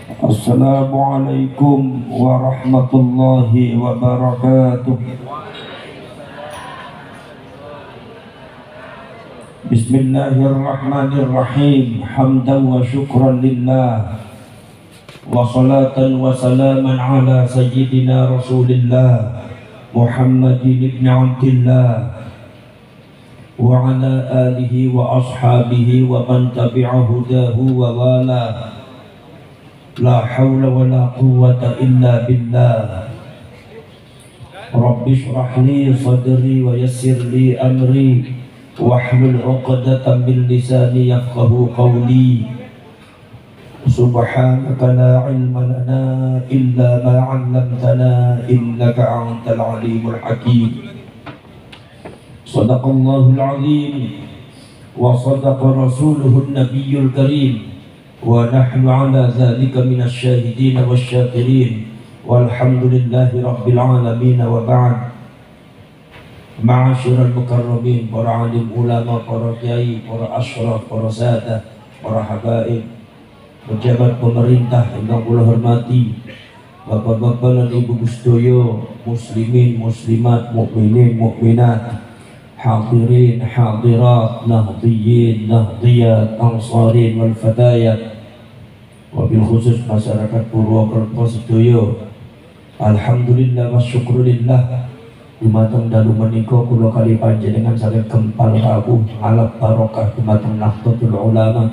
Assalamualaikum warahmatullahi wabarakatuh. Bismillahirrahmanirrahim. Hamdan wa syukran lillah, wa salatan wa salaman ala sayyidina Rasulillah Muhammadin ibn Abdillah wa ala alihi wa ashabihi wa man tabi'a hudahu wa wala. La hawla wa la quwwata illa billah. Rabbi shrah li sadri wa yassir li amri wahlul 'uqdatam min lisani yafqahu qawli. Subhanaka la ilma lana illa ma 'allamtana innaka antal alimul hakim. Sadaqallahul azim wa sadaqa rasuluhun nabiyyul karim. Wa nahnu ala dzalika minasy syahidin wasyakirin walhamdulillahi rabbil alamin wa ba'd. Ma'asyiral mukarramin, para alim ulama, para kiai, para asyraf, para sadah, para habaib, pejabat pemerintah yang kula hormati, bapak-bapak dan ibu sedaya, muslimin, muslimat, mukminin, mukminat, hadirin, hadirat, nahdhiyin, nahdhiyat, ansarin wal fatayat, wabil khusus masyarakat Purwokerto sedaya. Alhamdulillah wa syukrulillah, dumateng dalu menika kula kali panjenengan saged kempal rawuh ngalap barokah dumateng Nahdlatul Ulama.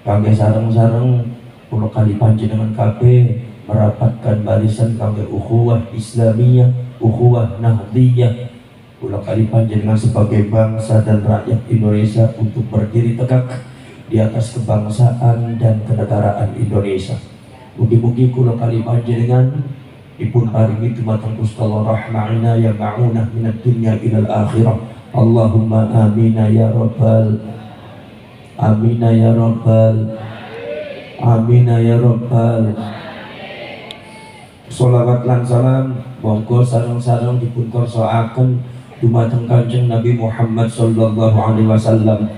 Kangge sareng-sareng kula kali panjenengan kabeh merapatkan barisan kangge ukhuwah Islamiyah, ukhuwah Nahdliyah. Kula kali panjenengan sebagai bangsa dan rakyat Indonesia untuk berdiri tegak di atas kebangsaan dan kenegaraan Indonesia. Mugi-mugi kula kali panjenengan dipun paringi dumateng Gusti Allah rahmana ya ma'unah minad dunya ilal akhirah. Allahumma amina ya rabbal amina ya rabbal amina ya rabbal. Sholawat lan salam monggo sareng-sareng dipun korsaaken dumateng Kanjeng Nabi Muhammad sallallahu alaihi wasallam.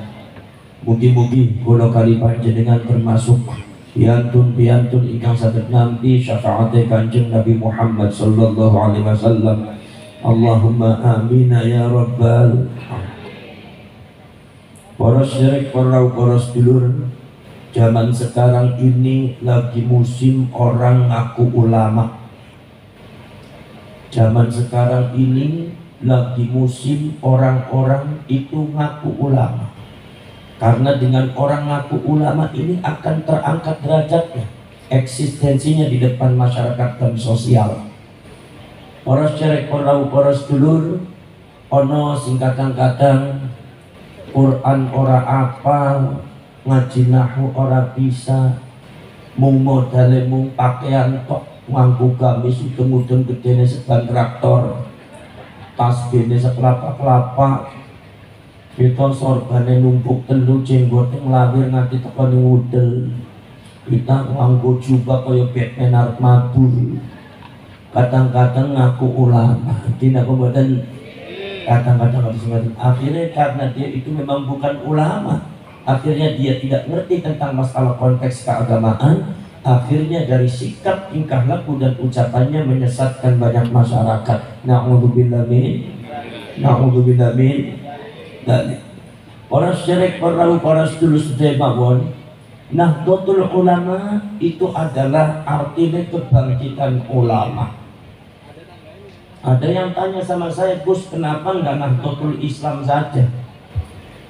Mugi-mugi kula kali panjenengan termasuk piantun-piantun ingkang saged nampi syafaate Kanjeng Nabi Muhammad sallallahu alaihi wasallam. Allahumma amina ya rabbal. Para syirik, para sedulur, zaman sekarang ini lagi musim orang ngaku ulama. Zaman sekarang ini lagi musim orang-orang itu ngaku ulama. Karena dengan orang ngaku ulama ini akan terangkat derajatnya, eksistensinya di depan masyarakat dan sosial. Para syirik, para sedulur, ono sing kadang-kadang Quran ora apal, ngaji nahwu ora bisa, mung modale mung pakaian tok, nganggo gamis udeng-udeng gedene seban traktor, tasbihne sekelapa-kelapa, kita sorbane numpuk telu, jenggote nglawir nganti teko ning udel. Kita nganggo jubah kaya Batman arep mabur. Kadang-kadang ngaku ulama, tidak kemudian kadang-kadang harus ngerti. Akhirnya karena dia itu memang bukan ulama, akhirnya dia tidak ngerti tentang masalah konteks keagamaan. Akhirnya dari sikap, tingkah laku dan ucapannya menyesatkan banyak masyarakat. Na'udzubillah min, na'udzubillah min. Para syirik, para sedulur sedaya mawon, Nahdlatul Ulama itu adalah artinya kebangkitan ulama. Ada yang tanya sama saya, Gus, kenapa enggak Nahdlatul Islam saja?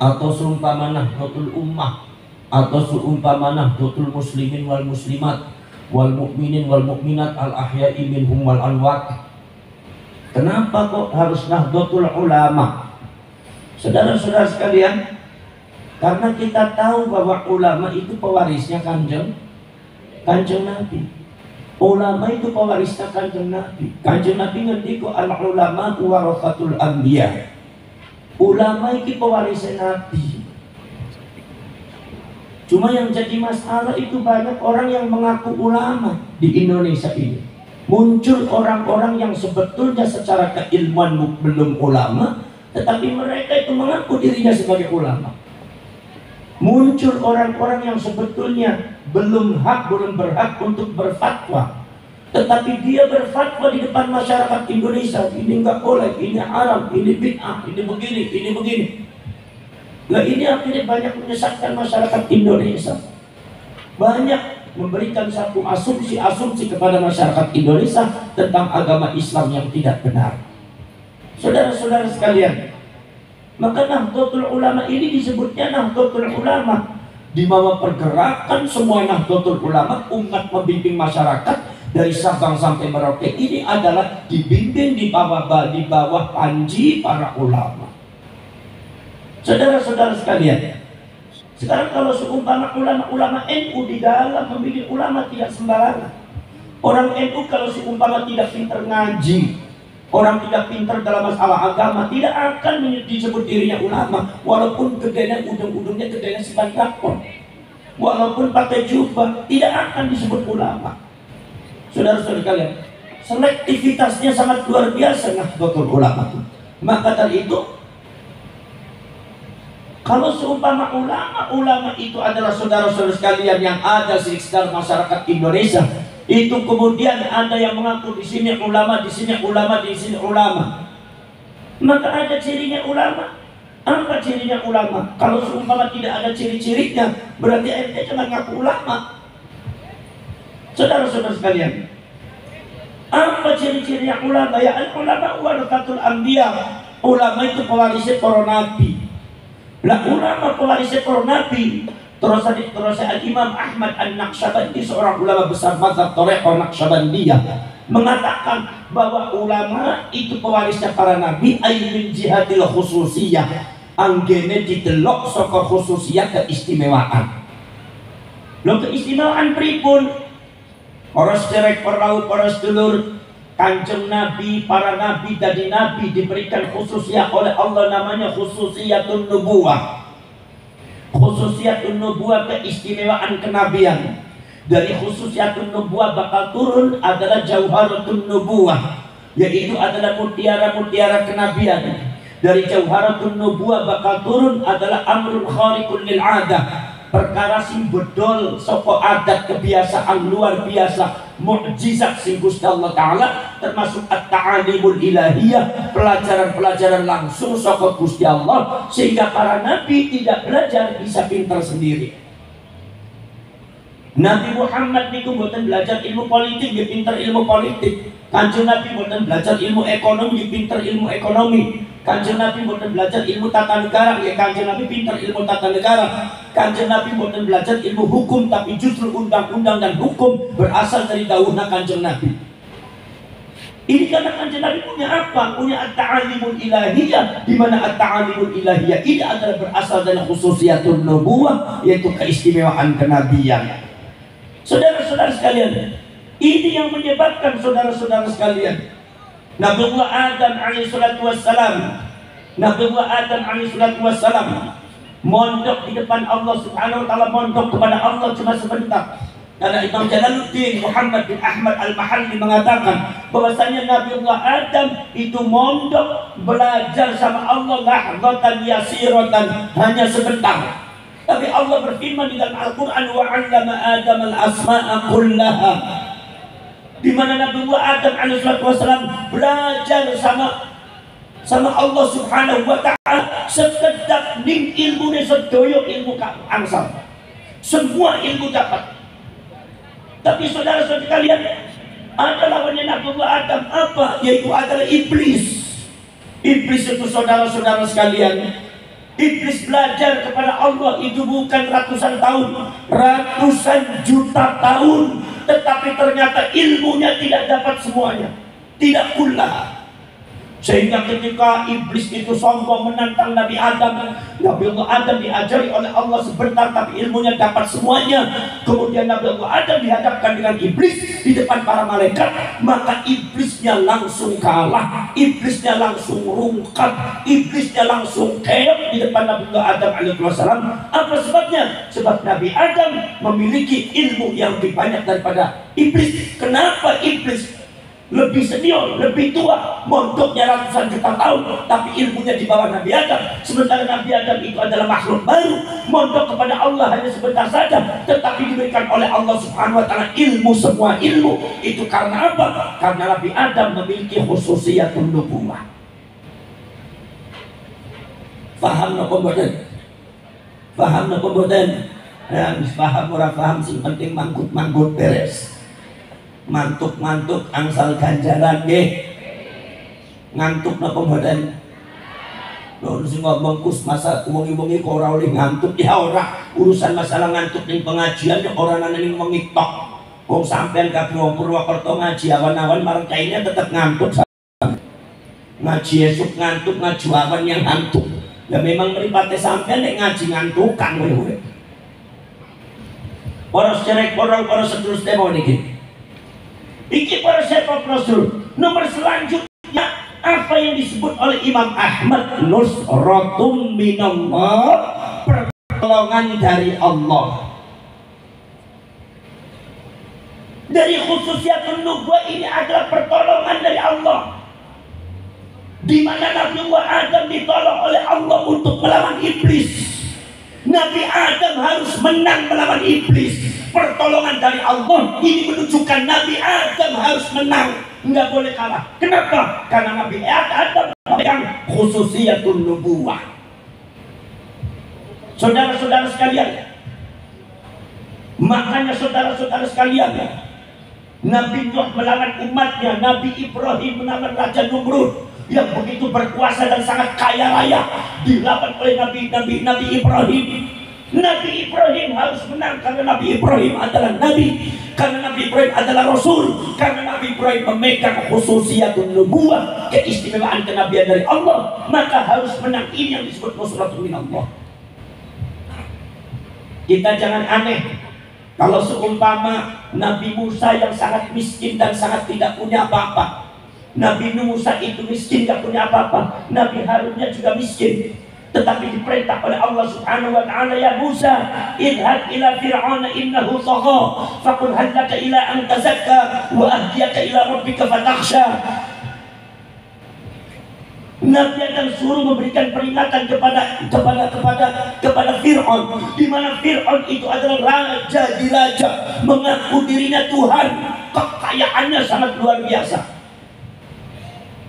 Atau seumpama Nahdlatul Ummah, atau seumpama Nahdlatul Muslimin wal Muslimat wal Mu'minin wal Mu'minat al ahya'i minhum wal amwat. Kenapa kok harus Nahdlatul Ulama? Saudara-saudara sekalian, karena kita tahu bahwa ulama itu pewarisnya Kanjeng Nabi. Ulama itu pewarisnya Kanjeng Nabi. Kanjeng Nabi ngendika al ulama warathatul anbiya. Ulama itu pewarisnya Nabi. Cuma yang jadi masalah itu banyak orang yang mengaku ulama di Indonesia ini. Muncul orang-orang yang sebetulnya secara keilmuan belum ulama, tetapi mereka itu mengaku dirinya sebagai ulama. Muncul orang-orang yang sebetulnya belum berhak untuk berfatwa. Tetapi dia berfatwa di depan masyarakat Indonesia, ini nggak boleh, ini haram, ini bid'ah, ini begini, ini begini. Nah, ini akhirnya banyak menyesatkan masyarakat Indonesia. Banyak memberikan satu asumsi kepada masyarakat Indonesia tentang agama Islam yang tidak benar. Saudara-saudara sekalian, maka Nahdlatul Ulama ini disebutnya Nahdlatul Ulama, di bawah pergerakan semua Nahdlatul Ulama, umat membimbing masyarakat dari Sabang sampai Merauke ini adalah dibimbing di bawah panji para ulama. Saudara-saudara sekalian, sekarang kalau seumpama ulama NU di dalam membimbing ulama tidak sembarangan. Orang NU kalau seumpama tidak pintar ngaji, orang tidak pintar dalam masalah agama, tidak akan disebut dirinya ulama, walaupun gedenya ujung-ujungnya gedenya sebandakon, walaupun pakai jubah, tidak akan disebut ulama. Saudara-saudara kalian, selektivitasnya sangat luar biasa Nahdlatul Ulama. Maka dari itu, kalau seumpama ulama itu adalah saudara-saudara sekalian yang ada di sekitar masyarakat Indonesia, itu kemudian ada yang mengaku di sini ulama, di sini ulama, di sini ulama, maka ada cirinya ulama. Apa cirinya ulama? Kalau seumpama tidak ada ciri-cirinya, berarti ente jangan ngaku ulama. Saudara-saudara sekalian, apa ciri-cirinya ulama? Ya, ulama warathatul anbiya. Ulama itu pewarisnya para nabi. Lah, ulama pewarisnya para nabi. Terus Imam Ahmad An-Naqsyabandi, seorang ulama besar mazhab Thariqah Naqsyabandiyah, mengatakan bahwa ulama itu pewarisnya para nabi, ay min jihadil khususiyah. Anggene didelok saka khususiyah, keistimewaan. Lho, keistimewaan pripun? Para sederek, para sedulur, Kanjeng Nabi, para nabi dari nabi diberikan khususiyah oleh Allah, namanya khususiyatun nubuwah. Khususiyatun nubuwah, keistimewaan kenabian. Dari khususiyatun nubuwah bakal turun adalah jauharatun nubuwah, yaitu adalah mutiara-mutiara kenabian. Dari jauharatun nubuwah bakal turun adalah amrul khariqul lil adah, perkara sing bedol saka adat, kebiasaan luar biasa, mukjizat sing Gusti Allah Ta'ala, termasuk at-ta'alimul ilahiyah, pelajaran-pelajaran langsung saka Gusti Allah, sehingga para nabi tidak belajar bisa pintar sendiri. Nabi Muhammad niku mboten belajar ilmu politik, dia pintar ilmu politik. Kanjeng Nabi mboten belajar ilmu ekonomi, dia pintar ilmu ekonomi. Kanjeng Nabi mboten belajar ilmu tata negara, ya Kanjeng Nabi pintar ilmu tata negara. Kanjeng Nabi mboten belajar ilmu hukum, tapi justru undang-undang dan hukum berasal dari dawuhna Kanjeng Nabi. Ini karena Kanjeng Nabi punya apa? Punya at-ta'alimul ilahiyah, di mana at-ta'alimul ilahiyah ini adalah berasal dari khususiyatun nubuwah, yaitu keistimewaan kenabian. Saudara-saudara sekalian, ini yang menyebabkan saudara-saudara sekalian, Nabiullah Adam alaihissalatu wassalam, Nabiullah Adam alaihissalatu wassalam mondok di depan Allah subhanahu wa ta'ala, mondok kepada Allah cuma sebentar. Karena Imam Jalaluddin Muhammad bin Ahmad Al-Mahalli mengatakan bahwasanya Nabiullah Adam itu mondok belajar sama Allah lahdatan yasiratan, hanya sebentar. Tapi Allah berfirman di dalam Al-Quran, wa 'allama Adam al-asma'a kullaha, di mana Nabiullah Adam alaihissalam belajar sama Allah subhanahu wa ta'ala sekedap ning ilmu sedoyo ilmu angsal, semua ilmu dapat. Tapi saudara-saudara kalian, ada lawannya Nabiullah Adam apa? Yaitu adalah iblis. Iblis itu saudara-saudara sekalian, iblis belajar kepada Allah itu bukan ratusan tahun, ratusan juta tahun, tetapi ternyata ilmunya tidak dapat semuanya, tidak pula. Sehingga ketika iblis itu sombong menantang Nabi Adam, Nabiullah Adam diajari oleh Allah sebentar, tapi ilmunya dapat semuanya. Kemudian Nabiullah Adam dihadapkan dengan iblis di depan para malaikat, maka iblisnya langsung kalah, iblisnya langsung rungkat, iblisnya langsung keok di depan Nabiullah Adam alaihissalam. Apa sebabnya? Sebab Nabi Adam memiliki ilmu yang lebih banyak daripada iblis. Kenapa iblis? lebih senior, lebih tua, mondoknya ratusan juta tahun, tapi ilmunya di bawah Nabi Adam. Sementara Nabi Adam itu adalah makhluk baru, mondok kepada Allah hanya sebentar saja, tetapi diberikan oleh Allah Subhanahu wa Ta'ala ilmu, semua ilmu. Itu karena apa? Karena Nabi Adam memiliki khususiyatun nubuwah. Faham napa mboten? Paham napa mboten? Ya, paham ora paham, sing penting manggut-manggut beres. Mantuk-mantuk angsal ganjaran nggih. Ngantuk napa mboten? Lho sing ngomong kus masa wengi-wengi kok ora oleh ngantuk ya ora. Urusan masalah ngantuk ning pengajian ya ora ana ning wengi tok. Wong sampean kabeh wong Purwokerto ngaji awan-awan marang kaine tetep ngantuk. Ngaji esuk ngantuk, ngaji awan yang ngantuk. Ya memang mripate sampean nek ngaji ngantukan kowe. Para sedherek, para sedulur sedaya niki. Iki para sedherek prosedur. Nomor selanjutnya apa yang disebut oleh Imam Ahmad, nusratun minallah, pertolongan dari Allah. Dari khususiyatun nubuwah ini adalah pertolongan dari Allah. Di mana Nabi Adam ditolong oleh Allah untuk melawan iblis. Nabi Adam harus menang melawan iblis. Pertolongan dari Allah ini menunjukkan Nabi Adam harus menang, nggak boleh kalah. Kenapa? Karena Nabi Adam yang khususiyatun nubuwah. Saudara-saudara sekalian, makanya saudara-saudara sekalian, Nabi Nuh melawan umatnya, Nabi Ibrahim melawan Raja Numrud yang begitu berkuasa dan sangat kaya raya, dilawan oleh Nabi Ibrahim. Nabi Ibrahim harus menang karena Nabi Ibrahim adalah Nabi, karena Nabi Ibrahim adalah Rasul, karena Nabi Ibrahim memegang khususiyatun nubuwah, keistimewaan kenabian dari Allah, maka harus menang. Ini yang disebut nusratun minallah. Kita jangan aneh kalau seumpama Nabi Musa yang sangat miskin dan sangat tidak punya apa-apa. Nabi Musa itu miskin, gak punya apa-apa. Nabi Harunnya juga miskin, tetapi diperintah oleh Allah Subhanahu wa Ta'ala, ya Musa, idhab ila fir'auna innahu tagha faqul hal laka ila an tazakka wa ahdiyaka ila rabbika fatakhsha. Nabi akan suruh memberikan peringatan kepada Fir'aun, di mana Fir'aun itu adalah raja di raja, mengaku dirinya Tuhan, kekayaannya sangat luar biasa.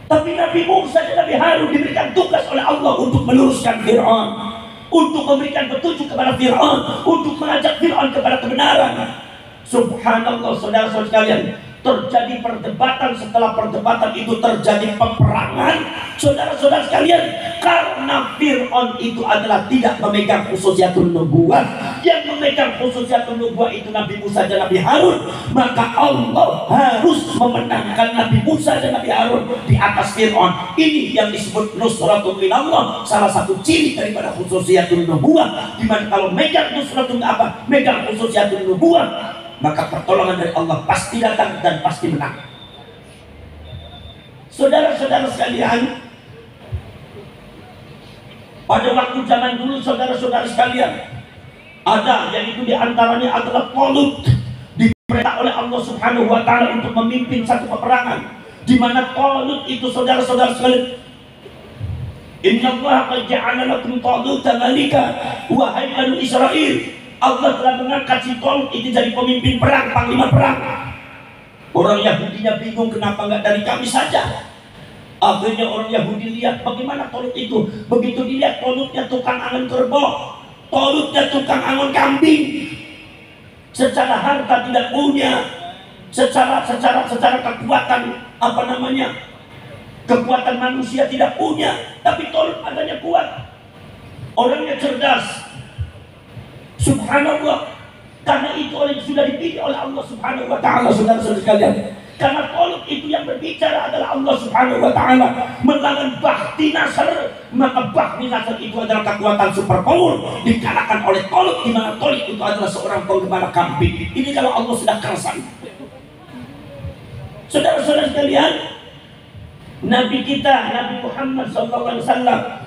Tapi Nabi Musa dan Nabi Harun diberikan tugas oleh Allah untuk meluruskan Fir'aun, untuk memberikan petunjuk kepada Fir'aun, untuk mengajak Fir'aun kepada kebenaran. Subhanallah, saudara-saudara sekalian, terjadi perdebatan, setelah perdebatan itu terjadi peperangan, saudara-saudara sekalian, karena Fir'aun itu adalah tidak memegang khususiyatun nubuwah. Yang memegang khususiyatun nubuwah itu Nabi Musa dan Nabi Harun, maka Allah harus memenangkan Nabi Musa dan Nabi Harun di atas Fir'aun. Ini yang disebut nusratun minallah, salah satu ciri daripada khususiyatun nubuwah, di mana kalau megang nusratun megang khususiyatun nubuwah, maka pertolongan dari Allah pasti datang dan pasti menang. Saudara-saudara sekalian, pada waktu zaman dulu, saudara-saudara sekalian, ada yang itu diantaranya adalah Talut, diperintah oleh Allah Subhanahu wa Ta'ala untuk memimpin satu peperangan, di mana Talut itu, saudara-saudara sekalian, innallaha qad ja'ala lakum Taluta malika, wahai Bani Israel, Allah telah mengangkat si Talut itu jadi pemimpin perang, panglima perang. Orang Yahudinya bingung, kenapa nggak dari kami saja? Akhirnya orang Yahudi lihat bagaimana Talut itu. Begitu dilihat, Talutnya tukang angon kerbau, Talutnya tukang angon kambing. Secara harta tidak punya, secara kekuatan kekuatan manusia tidak punya, tapi Talut adanya kuat. Orangnya cerdas. Subhanallah, karena itu sudah dipilih oleh Allah Subhanahu wa Ta'ala, saudara-saudara sekalian. Karena Talut itu yang berbicara adalah Allah Subhanahu wa Ta'ala melawan Bakhti Nasr, maka Bakhti Nasr itu adalah kekuatan super power dikalahkan oleh Talut, di mana Talut itu adalah seorang penggembala kambing. Ini kalau Allah sudah kerasan. Saudara-saudara sekalian, Nabi kita, Nabi Muhammad SAW,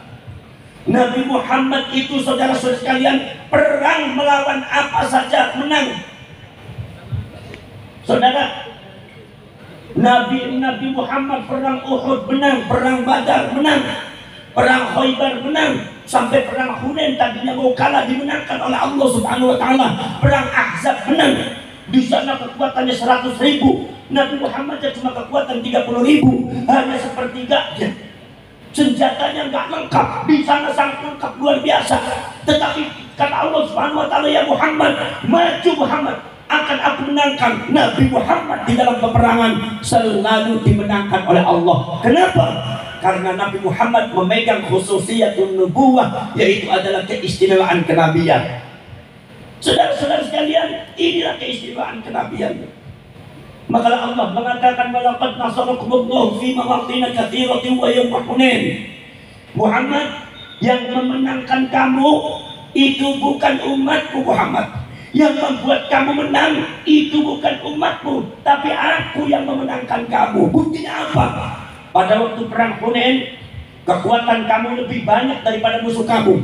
Nabi Muhammad itu, saudara-saudara sekalian, perang melawan apa saja menang. Saudara, Nabi Muhammad perang Uhud menang, perang Badar menang, perang Khaybar menang, sampai perang Hunain tadinya mau kalah dimenangkan oleh Allah Subhanahu wa taala. Perang Ahzab menang. Di sana kekuatannya 100.000, Nabi Muhammad cuma kekuatan 30.000, hanya sepertiganya. Senjatanya nggak lengkap, di sana sangat lengkap luar biasa. Tetapi kata Allah Subhanahu wa taala, ya Muhammad, maju Muhammad, akan aku menangkan. Nabi Muhammad di dalam peperangan selalu dimenangkan oleh Allah. Kenapa? Karena Nabi Muhammad memegang khususiyatun nubuwah, yaitu adalah keistimewaan kenabian. Saudara-saudara sekalian, inilah keistimewaan kenabian. Maka Allah mengatakan, walaqad nasarakumullahu fi mawatin katsiratin wa yawm Hunain. Muhammad, yang memenangkan kamu itu bukan umatmu Muhammad. Yang membuat kamu menang itu bukan umatmu, tapi aku yang memenangkan kamu. Buktinya apa? Pada waktu perang Hunain, kekuatan kamu lebih banyak daripada musuh kamu.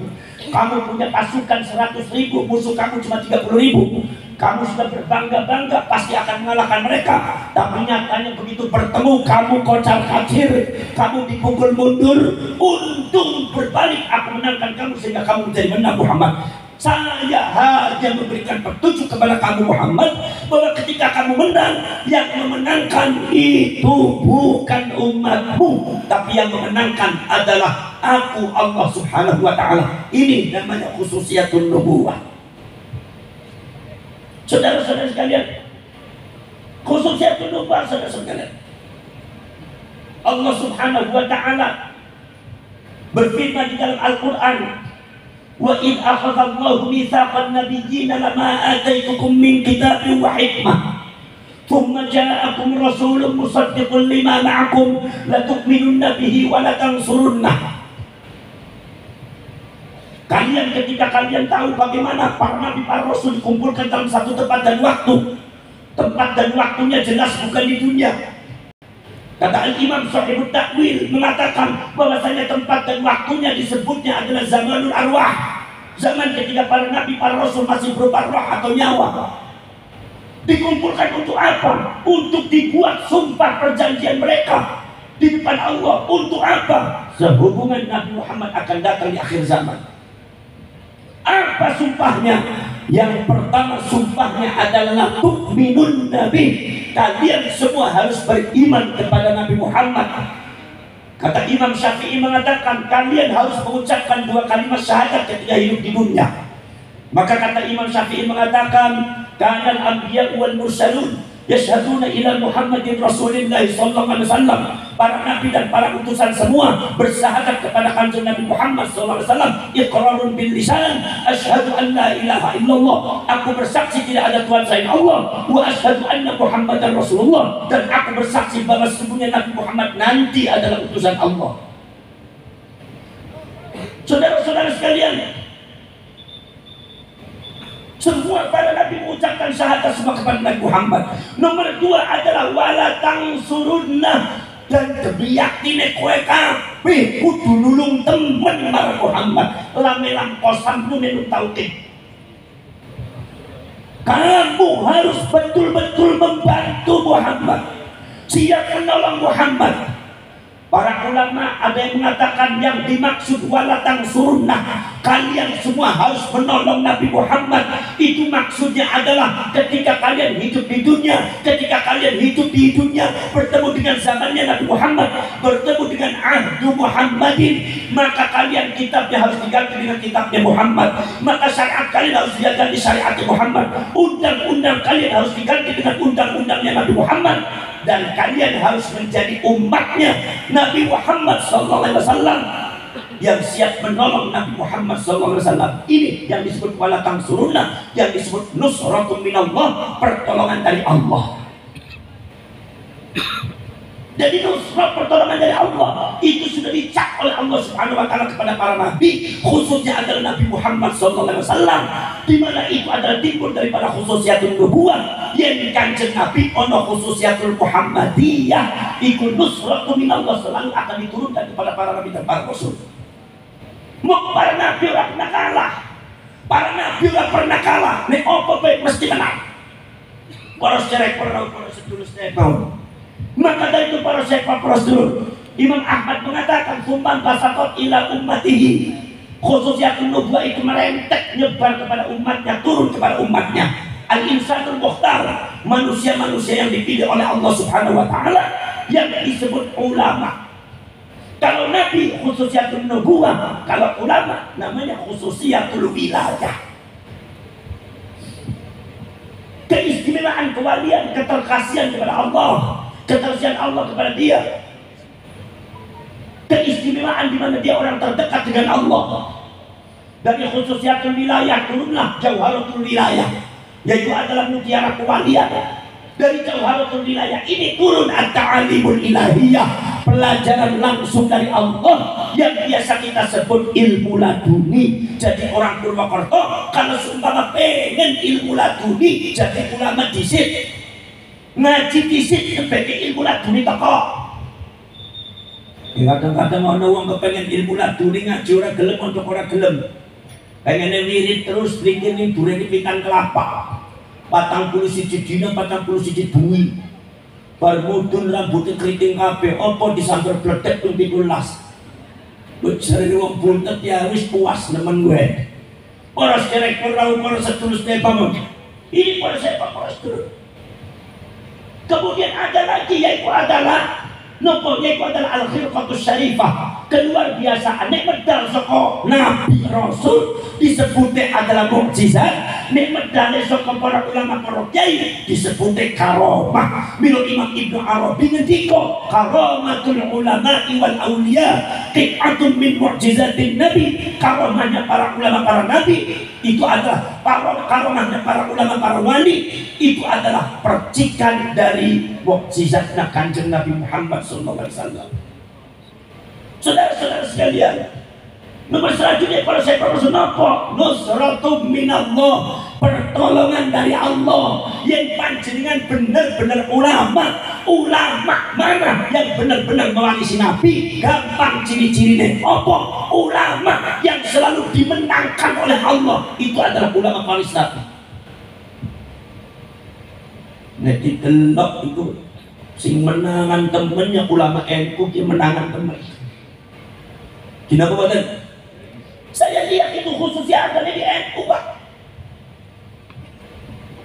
Kamu punya pasukan 100.000, musuh kamu cuma 30.000. Kamu sudah berbangga-bangga pasti akan mengalahkan mereka. Tapi nyatanya begitu bertemu, kamu kocar kacir, kamu dipukul mundur. Untung berbalik, aku menangkan kamu sehingga kamu menjadi menang Muhammad. Saya hanya memberikan petunjuk kepada kamu Muhammad, bahwa ketika kamu menang, yang memenangkan itu bukan umatmu, tapi yang memenangkan adalah aku, Allah Subhanahu wa ta'ala. Ini namanya khususiyatun nubuwah. Saudara-saudara sekalian, khususiyatun nubuwah, saudara-saudara sekalian, Allah Subhanahu wa ta'ala berfirman di dalam Al-Quran, wa id akhadallahu mitsaqan nabiyyina lama ataitukum min kitabin wa hikmah thumma ja'akum rasulun musaddiqun lima ma'akum latu'minunna bihi wa latansurunnah. Kalian, ketika kalian tahu bagaimana para nabi, para rasul dikumpulkan dalam satu tempat dan waktu, tempat dan waktunya jelas bukan di dunia. Kata Al-Imam Sahibut Ta'wil mengatakan bahwasanya tempat dan waktunya disebutnya adalah zamanul arwah, zaman ketika para nabi, para rasul masih berupa roh atau nyawa. Dikumpulkan untuk apa? Untuk dibuat sumpah perjanjian mereka di depan Allah. Untuk apa? Sehubungan Nabi Muhammad akan datang di akhir zaman. Apa sumpahnya? Yang pertama sumpahnya adalah tu'minun nabi, kalian semua harus beriman kepada Nabi Muhammad. Kata Imam Syafi'i mengatakan, kalian harus mengucapkan 2 kalimat syahadat ketika hidup di dunia. Maka kata Imam Syafi'i mengatakan, kanal anbiya wal mursalun yashhaduna ila Muhammadin Rasulillah sallallahu alaihi wasallam. Para nabi dan para utusan semua bersyahadat kepada kanjeng Nabi Muhammad sallallahu alaihi wasallam. Iqrarun bil lisan, asyhadu an la ilaha illallah, aku bersaksi tidak ada Tuhan selain Allah, wa asyhadu anna Muhammadan Rasulullah, dan aku bersaksi bahwa sesungguhnya Nabi Muhammad nanti adalah utusan Allah. Saudara-saudara sekalian, semua para nabi mengucapkan syahadat semua kepada Nabi Muhammad. Nomor 2 adalah wala tansurunnah, dan kebiyaktine kowe kabeh kudu nulung temen marang Muhammad. Lamelang kosam nunu tauhid. Kamu harus betul-betul membantu Muhammad, siap menolong Muhammad. Para ulama ada yang mengatakan yang dimaksud walatang sunnah, kalian semua harus menolong Nabi Muhammad. Itu maksudnya adalah ketika kalian hidup di dunia, ketika kalian hidup di dunia bertemu dengan zamannya Nabi Muhammad, bertemu dengan ahdu Muhammadin, maka kalian kitabnya harus diganti dengan kitabnya Muhammad, maka syariat kalian harus diganti syariat Muhammad, undang-undang kalian harus diganti dengan undang-undangnya Nabi Muhammad. Dan kalian harus menjadi umatnya Nabi Muhammad SAW yang siap menolong Nabi Muhammad SAW. Ini yang disebut wala tansurunna, yang disebut nusratun minallah, pertolongan dari Allah. Jadi nusrat, pertolongan dari Allah, itu sudah dicap oleh Allah Subhanahu wa ta'ala kepada para nabi, khususnya adalah Nabi Muhammad SAW, di mana itu adalah timbul daripada khususiatul nubuwah. Yang kanjeng Nabi ono khususiatul Muhammadiyah, iku nusratu minallah, selalu akan diturunkan kepada para nabi dan para rasul. Mau para nabi ora pernah kalah, para nabi ora pernah kalah, nek apa baik mesti menang. Para sedherek, para sedulur sedherek, Maka dari itu para syekh prosedur Imam Ahmad mengatakan summan basakot ila ummatihi, khususiyatun nubuwah itu merentek nyebar kepada umatnya, turun kepada umatnya. Al-insanul mukhtar, manusia-manusia yang dipilih oleh Allah Subhanahu wa taala yang disebut ulama. Kalau Nabi khususiyatul nubuwah, kalau ulama namanya khususiyatul wilayah. Keistimewaan kewalian, keterkasihan kepada Allah, keterkasihan Allah kepada dia. Keistimewaan di mana dia orang terdekat dengan Allah. Dari khususiyatul wilayah turunlah jauharatul wilayah, yaitu adalah mutiara kewalian. Dari jauharatul wilayah ini turun at-ta'alimul ilahiyah, pelajaran langsung dari Allah yang biasa kita sebut ilmu laduni. Jadi orang Purwokerto kalau seumpama pengen ilmu laduni jadi ulama disit, ngaji disit sebagai ilmu laduni toko. Kadang-kadang ada orang kepengen ilmu laduni ngaji orang gelem untuk orang gelem. Pengennya wirid terus pikir nih durian ini pikan kelapa. 41 dina 41 bumi. Bar mudun rambutnya keriting kabeh, apa disambar bledek ping 17. Bejare wong buntet ya wis puas nemen gue. Para sedherek para sedulur pamon. Ini para sedulur. Kemudian ada lagi yaitu adalah yaitu adalah al-khilqatus syarifah, keluarbiasaan nikmat dari saka nabi rasul disebutnya adalah mukjizat, nikmat dari saka para ulama para kiai disebutnya karomah. Milo Imam Ibnu Arabi ngendika karamatul ulama wal auliya qit'atun min mukjizatin nabi. Karomahnya para ulama para nabi itu adalah karomahnya para ulama para wali itu adalah percikan dari mukjizatnya Kanjeng Nabi Muhammad sallallahu alaihi wasallam. Saudara-saudara sekalian, nomor selanjutnya para saya profesor napa? Nusratum minallah, pertolongan dari Allah. Yang panjenengan benar-benar ulama mana yang benar-benar mewarisi Nabi, gampang ciri-cirinya apa? Ulama yang selalu dimenangkan oleh Allah, itu adalah ulama pewaris Nabi. Nek ditelok itu sing menangan temennya ulama NU ki menangan temen. Kenapa badan? Saya lihat itu khususnya ada di NU, Pak.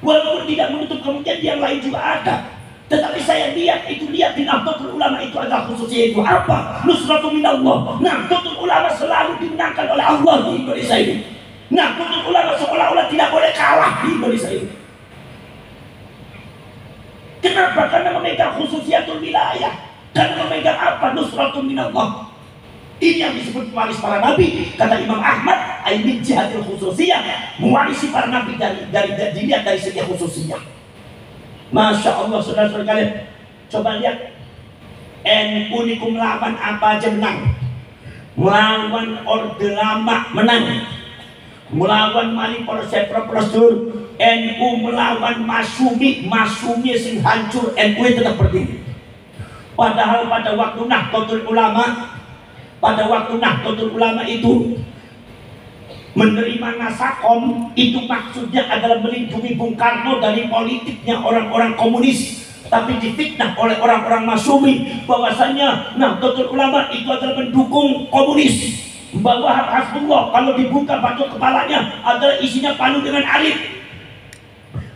Walaupun tidak menutup kemungkinan yang lain juga ada, tetapi saya lihat di Nahdlatul Ulama itu adalah khususnya itu apa? Nusratul minallah. Nahdlatul Ulama selalu dimenangkan oleh Allah di Indonesia ini. Nahdlatul Ulama seolah-olah tidak boleh kalah di Indonesia ini. Kenapa? Karena memegang khususiatul wilayah. Karena memegang apa? Nusratul minallah. Ini yang disebut pewaris para nabi. Kata Imam Ahmad, min jihadil khususiyah, mewarisi para nabi dilihat dari segi khususiyah. Masya Allah, saudara-saudara kalian, coba lihat NU niku melawan apa aja menang. Melawan Orde Lama menang. Melawan Mali Polsek Prosedur, NU melawan Masumi sing hancur, NU tetap berdiri. Padahal pada waktu Nahdlatul Ulama itu menerima nasakom, itu maksudnya adalah melindungi Bung Karno dari politiknya orang-orang komunis, tapi difitnah oleh orang-orang Masumi bahwasanya Nahdlatul Ulama itu adalah mendukung komunis, bahwa Hasbullah kalau dibuka batu kepalanya adalah isinya palu dengan arit.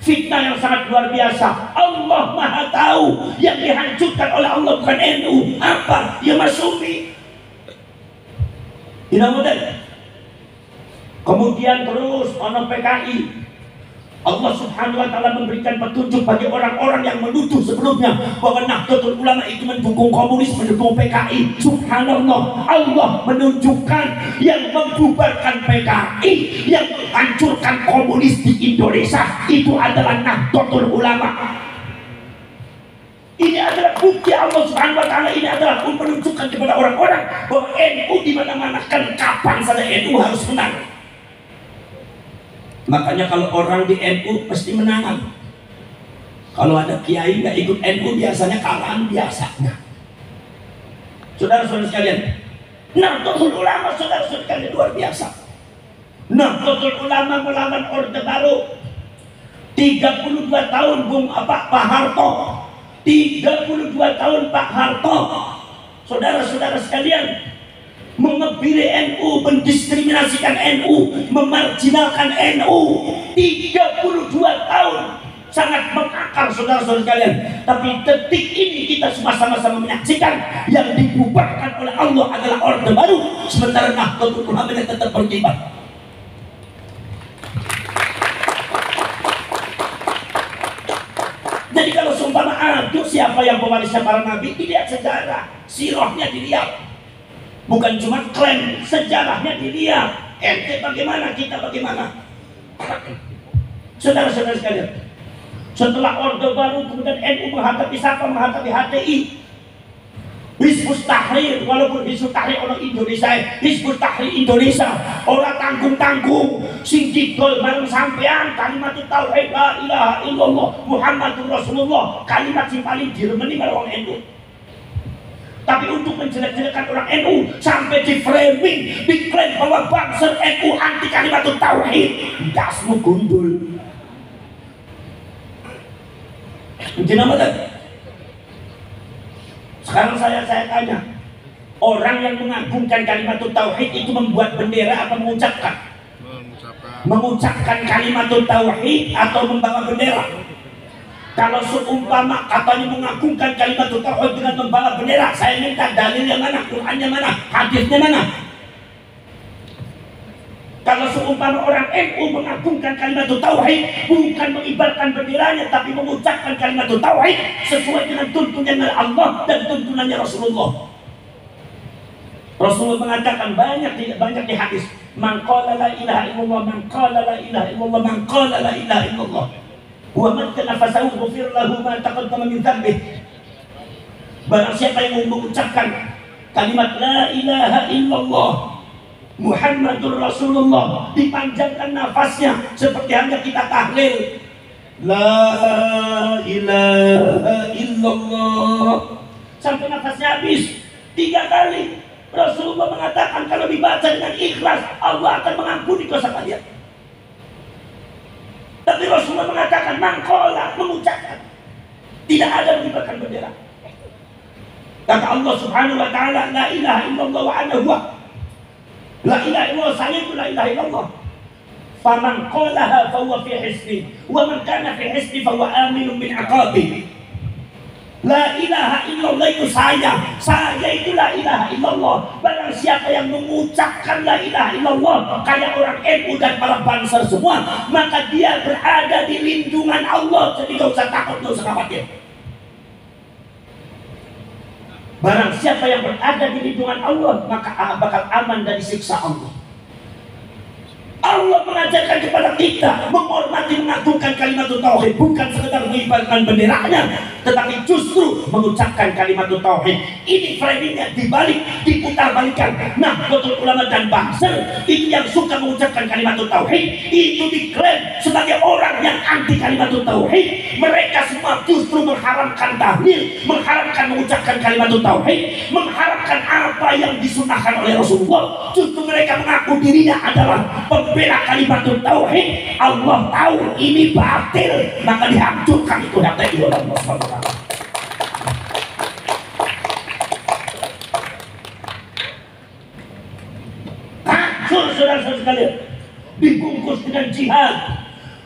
Fitnah yang sangat luar biasa. Allah Maha tahu yang dihancurkan oleh Allah bukan NU, apa? Ya Masumi. Tidak mudah. Kemudian terus ono PKI. Allah Subhanahu wa taala memberikan petunjuk bagi orang-orang yang menuduh sebelumnya bahwa Nahdlatul Ulama itu mendukung komunis, mendukung PKI. Subhanallah, Allah menunjukkan yang membubarkan PKI, yang menghancurkan komunis di Indonesia itu adalah Nahdlatul Ulama. Ini adalah bukti Allah Subhanahu wa taala, ini adalah menunjukkan kepada orang-orang bahwa NU di mana-mana, kan kapan saja NU harus menang. Makanya kalau orang di NU pasti menangan. Kalau ada kiai nggak ikut NU biasanya kalahan biasanya. Saudara-saudara sekalian, Nahdlatul Ulama saudara-saudara sekalian luar biasa. Nahdlatul Ulama melawan Orde Baru 32 tahun Pak Harto 32 tahun Pak Harto, saudara-saudara sekalian, mengebiri NU, mendiskriminasikan NU, memarjinalkan NU. 32 tahun sangat mengakar, saudara-saudara sekalian. Tapi detik ini kita semua sama-sama menyaksikan yang dibubarkan oleh Allah adalah Orde Baru, sementara Nahdlatul Ulama tetap berkibar. Jadi kalau seumpama aduh siapa yang pewarisnya para nabi, dilihat sejarah, sirahnya dilihat, bukan cuma klaim, sejarahnya dilihat. Ente bagaimana, kita bagaimana. Saudara-saudara sekalian, setelah Orde Baru kemudian NU menghadapi siapa? Menghadapi HTI, Hizbut Tahrir. Walaupun Hizbut Tahrir orang Indonesia, Hizbut Tahrir Indonesia orang tanggung-tanggung, sing didol bareng sampean kalimat tauhid la ilaha illallah Muhammadur Rasulullah, kalimat sing paling diremeni karo orang NU. Tapi untuk menjelek-jelekan orang NU sampai di framing, diklaim bahwa bangsa NU anti kalimat tauhid, dasmu gundul. Mungkin apa tadi? Sekarang saya tanya, orang yang mengagungkan kalimat tauhid itu membuat bendera atau mengucapkan? Mengucapkan kalimat tauhid atau membawa bendera? Kalau seumpama katanya mengagungkan kalimat tauhid dengan membawa bendera, saya minta dalilnya mana, Qurannya mana, hadisnya mana? Kalau seumpama orang NU mengagungkan kalimat tauhid, bukan mengibarkan benderanya, tapi mengucapkan kalimat tauhid sesuai dengan tuntunan Allah dan tuntunannya Rasulullah. Rasulullah mengatakan banyak di hadis, man qala la ilaha illallah, man qala la ilaha illallah, man qala la ilaha illallah, wa man tanafasahu ghufir lahu ma taqaddama min dhanbihi. Barang siapa yang mengucapkan kalimat la ilaha illallah Muhammadur Rasulullah, dipanjangkan nafasnya seperti hanya kita tahlil la ilaha illallah sampai nafasnya habis 3 kali. Rasulullah mengatakan kalau dibaca dengan ikhlas, Allah akan mengampuni dosa kalian. Tapi Rasulullah mengatakan mangkola, mengucapkan, tidak ada mengibarkan bendera. Kata Allah Subhanahu wa ta'ala, la ilaha illallah wa ana huwa. La ilaha illallah, saya itu la ilaha illallah. Faman qalaha fahuwa fi hisni, wa man kana fi hisni fahuwa aminun min aqabi. La ilaha illallah itu saya itu la ilaha illallah. Barang siapa yang mengucapkan la ilaha illallah kayak orang NU dan para bangsa semua, maka dia berada di lindungan Allah. Jadi gak usah takut, gak usah khawatir. Barang siapa yang berada di lindungan Allah, maka bakal aman dari siksa Allah. Allah mengajarkan kepada kita menghormati, mengagungkan kalimat tauhid, bukan sekedar mengibarkan benderanya, tetapi justru mengucapkan kalimat tauhid. Ini framingnya dibalik, diputar-balikan. Nah, Nahdlatul Ulama dan Banser itu yang suka mengucapkan kalimat tauhid, itu diklaim sebagai orang yang anti kalimat tauhid. Mereka semua justru mengharamkan tahlil, mengharamkan mengucapkan kalimat tauhid, mengharamkan apa yang disunahkan oleh Rasulullah. Justru mereka mengaku dirinya adalah pembela kalimat tauhid. Allah tahu ini batil, maka dihancurkan itu HTI oleh Allah SWT. Hancur saudara-saudara sekalian. Dibungkus dengan jihad,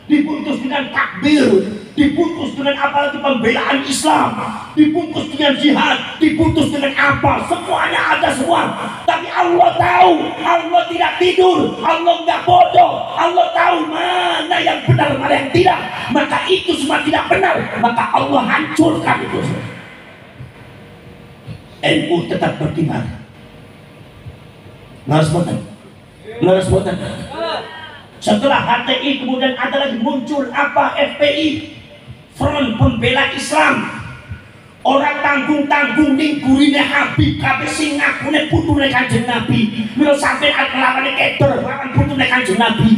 dibungkus dengan takbir, dibungkus dengan apalagi pembelaan Islam, dibungkus dengan jihad, dibungkus dengan apa, semuanya ada semua. Tapi Allah tahu, Allah tidak tidur, Allah nggak bodoh, Allah tahu mana yang benar, mana yang tidak. Maka itu semua tidak benar, maka Allah hancurkan itu. NU tetap berkibar. Laras boten. Setelah HTI kemudian ada lagi muncul apa? FPI, Front Pembela Islam. Orang tanggung-tanggung ning gurine Habib kabeh sing ngakune putune Kanjeng Nabi. Mila sampe lawane kedor lawan putune Kanjeng Nabi.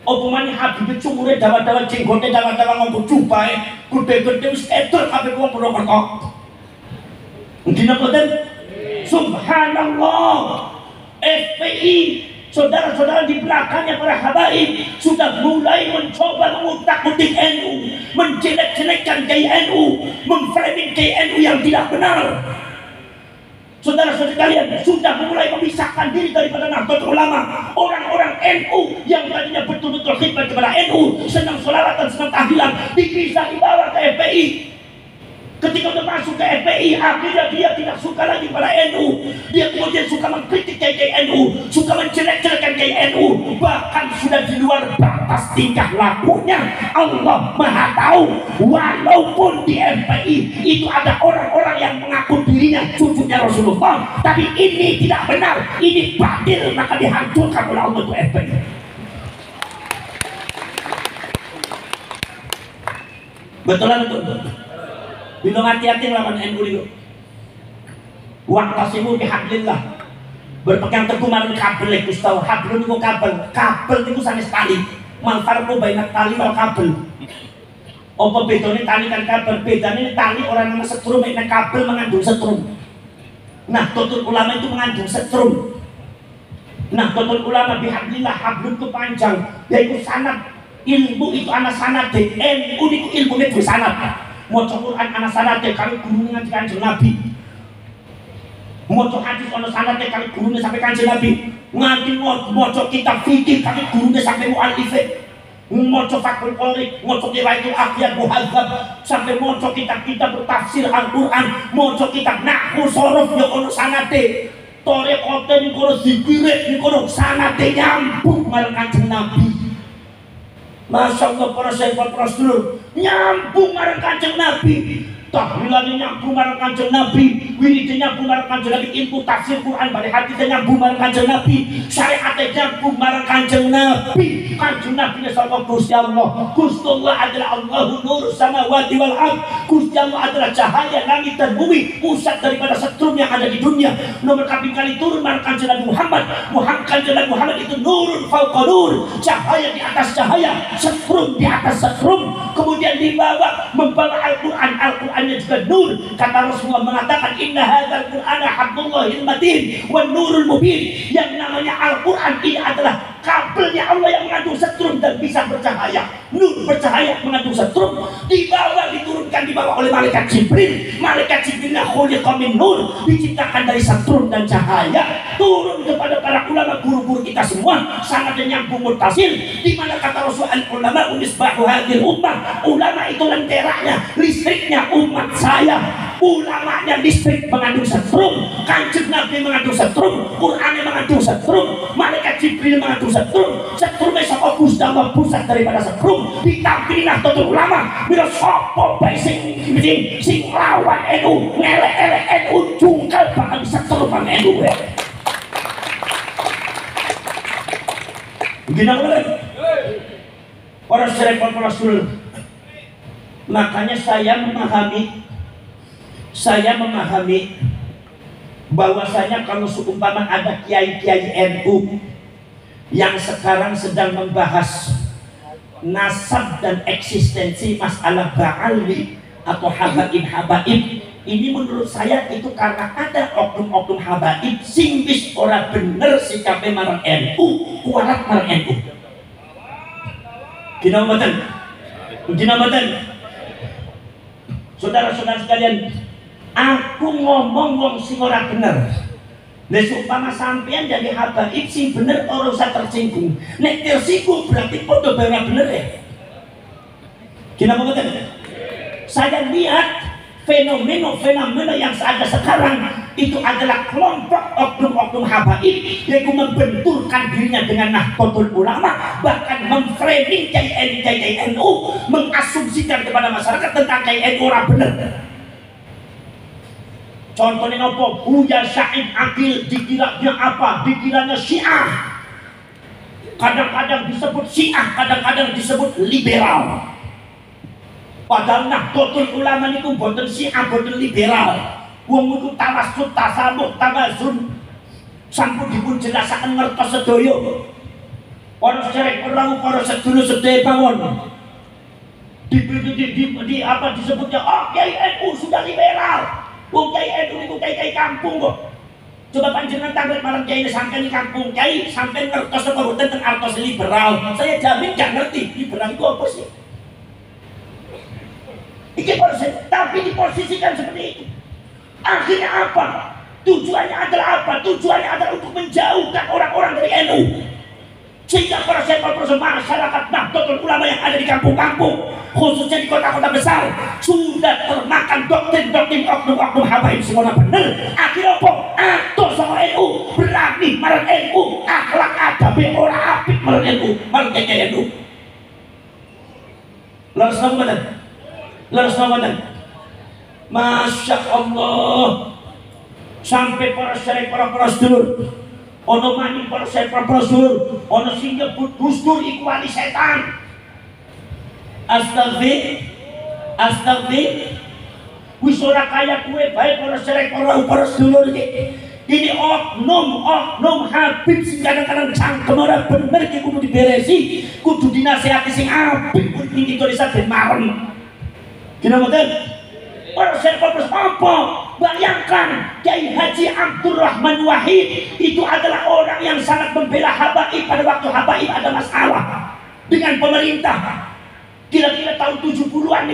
Apa maneh Habib cumure dawa-dawa jenggote dawa-dawa ngombe jubahe gede-gede wis kedor kabeh wong Purwokerto. Nggih napa ten? Subhanallah. FPI Saudara-saudara di belakangnya para habaib sudah mulai mencoba mengutak-utik NU, menjelek-jelekkan KNU, memframing KNU yang tidak benar. Saudara-saudara kalian sudah mulai memisahkan diri daripada Nahdlatul Ulama. Orang-orang NU yang tadinya betul-betul khidmat kepada NU, senang sholawatan, senang tahlilan, dipisah dibawa ke FPI. Ketika sudah masuk ke FPI, akhirnya dia tidak suka lagi pada NU. Dia kemudian suka mengkritik KNU, suka menjelek-jelekkan KNU, bahkan sudah di luar batas tingkah lakunya. Allah Maha tahu, walaupun di FPI itu ada orang-orang yang mengaku dirinya cucunya Rasulullah, tapi ini tidak benar, ini batil, maka dihancurkan oleh Allah itu FPI. Betul lah, betul. Bilang hati-hati lawan NU itu. Waqtasimu bihablillah. Berpegang teguh marang kabel Gusti Allah. Hablun niku kabel. Kabel niku sanes tali. Mal farqu baina tali wal kabel. Apa bedane tali kan kabel? Bedane tali orang yang setrum, nek kabel mengandung setrum. Nah, tutul ulama itu mengandung setrum. Nah, tutul ulama bihablillah, hablun itu panjang, yaitu sanad. Ilmu itu ana sanad, NU niku ilmune dhewe sanad. Maca Quran ana sanate kali gurune nganti Kanjeng Nabi. Maca hadis ana sanate kali gurune sampai Kanjeng Nabi. Nganti maca kitab fikih kali gurune sampai muallif. Maca Fathul Qorib, maca Riwayatul Akhyar Muhadzab, sampai maca kitab-kitab tafsir Al-Qur'an, maca kitab nahwu sharaf ya ana sanate. Tarekote niku zikire niku sanate nyambung marang Kanjeng Nabi. Masya Allah, para sahabat Rasul nyambung marang Kanjeng Nabi, tahlilannya nyambung marang Kanjeng Nabi, wiridnya nyambung marang Kanjeng Nabi, ilmu tafsir Quran bari hadisnya nyambung marang Kanjeng Nabi, syariatnya nyambung marang Kanjeng Nabi. Kanjeng Nabi sama Gusti Allah. Gusti Allah adalah Allahu nur samawati wal ard. Gusti Allah adalah cahaya langit dan bumi, pusat daripada setrum yang ada di dunia. Nomor kali turun marang Kanjeng Nabi Muhammad. Kanjeng Nabi Muhammad itu nurun fauqa nur, cahaya di atas cahaya, setrum di atas setrum. Kemudian dibawa membawa Al-Quran, Al-Qurannya juga nur. Kata Rasulullah mengatakan inna hadzal Qur'ana hablullahil matin wan nurul mubin. Yang namanya Al-Quran ini adalah kabelnya Allah yang mengandung setrum dan bisa bercahaya. Nur bercahaya mengandung setrum. Dibawa, diturunkan, dibawa oleh malaikat Jibril. Malaikat Jibril khuliqa min nur, diciptakan dari setrum dan cahaya. Turun kepada para ulama, guru-guru kita semua, sangatnya nyambung muttasil. Di mana kata Rasul al-ulama umisbahu hadhil ummah. Ulama itu lenteranya, listriknya umat saya. Ulamanya listrik mengandung setrum, Kanjeng Nabi mengandung setrum, Qur'annya mengandung setrum, malaikat Jibril mengandung setrum. Setrumnya saka Gusti Allah, pusat daripada setrum. Ditampili Nahdlatul Ulama bila sapa bae sing lawan NU, ngelek-elek NU, jungkal bakal setrum nang NU. Gimana? Orang serempal Rasul. Makanya saya memahami bahwasanya kalau seumpama ada kiai-kiai NU yang sekarang sedang membahas nasab dan eksistensi masalah ba'ali atau habaib, ini menurut saya itu karena ada oknum-oknum habaib sing wis ora bener sikape marang NU, kualat marang NU. Gina mboten? Saudara-saudara sekalian, aku ngomong wong sing ora bener. Nek umpama sampean jadi habaib sing bener ora usah tersinggung. Nek tersinggung berarti padha ora bener ya. Kenapa betul? Saya lihat fenomena yang ada sekarang itu adalah kelompok oknum-oknum habaib yang membenturkan dirinya dengan Nahdlatul Ulama, bahkan memframing KNU, mengasumsikan kepada masyarakat tentang KNU orang benar. Contohnya apa? Buya Syahid Akil dikiranya apa? Dikiranya Syiah. Kadang-kadang disebut Syiah, kadang-kadang disebut liberal. Padahal Nahdlatul Ulama niku boten Syiah, boten liberal. Wong iku tawassut, tasamuh, tawazun sampun dipun jelasaken ngertos sedaya. Para sedherek perang, para sedulur sedaya pawon. Di apa disebutnya? Oh, Kiai NU sudah liberal. Wong Kiai NU niku kiai kampung kok. Coba panjenengan takut malam kiai sampai di kampung kiai sampai ngertos apa tentang artos liberal. Saya jamin gak ngerti liberal itu apa sih. Ini proses, tapi diposisikan seperti itu. Akhirnya apa? Tujuannya adalah apa? Tujuannya adalah untuk menjauhkan orang-orang dari NU. Sehingga para masyarakat Nahdlatul Ulama yang ada di kampung-kampung, khususnya di kota-kota besar, sudah termakan doktrin-doktrin oknum-oknum habaib semua benar. Akhirnya apa? Atau sama NU berani marah NU, akhlak ada orang apik marah NU, marah kayak NU. Lalu selamat. Masya Allah. Sampai para syekh, para sedulur, ono maning para syekh, para sedulur, ono sing nyebut Gus Dur iku wali setan. Astagfir. Wis ora kaya kuwe bae para syekh, para sedulur iki. Ini oknum Habib sing kadang-kadang cangkem ora bener iki kudu diberesi, kudu dinasehati sing apik kudu Indonesia ben marem. Kira mboten? Para syekh apa? Bayangkan Kiai Haji Abdurrahman Wahid itu adalah orang yang sangat membela habaib pada waktu habaib ada masalah dengan pemerintah. Kira-kira tahun 70-an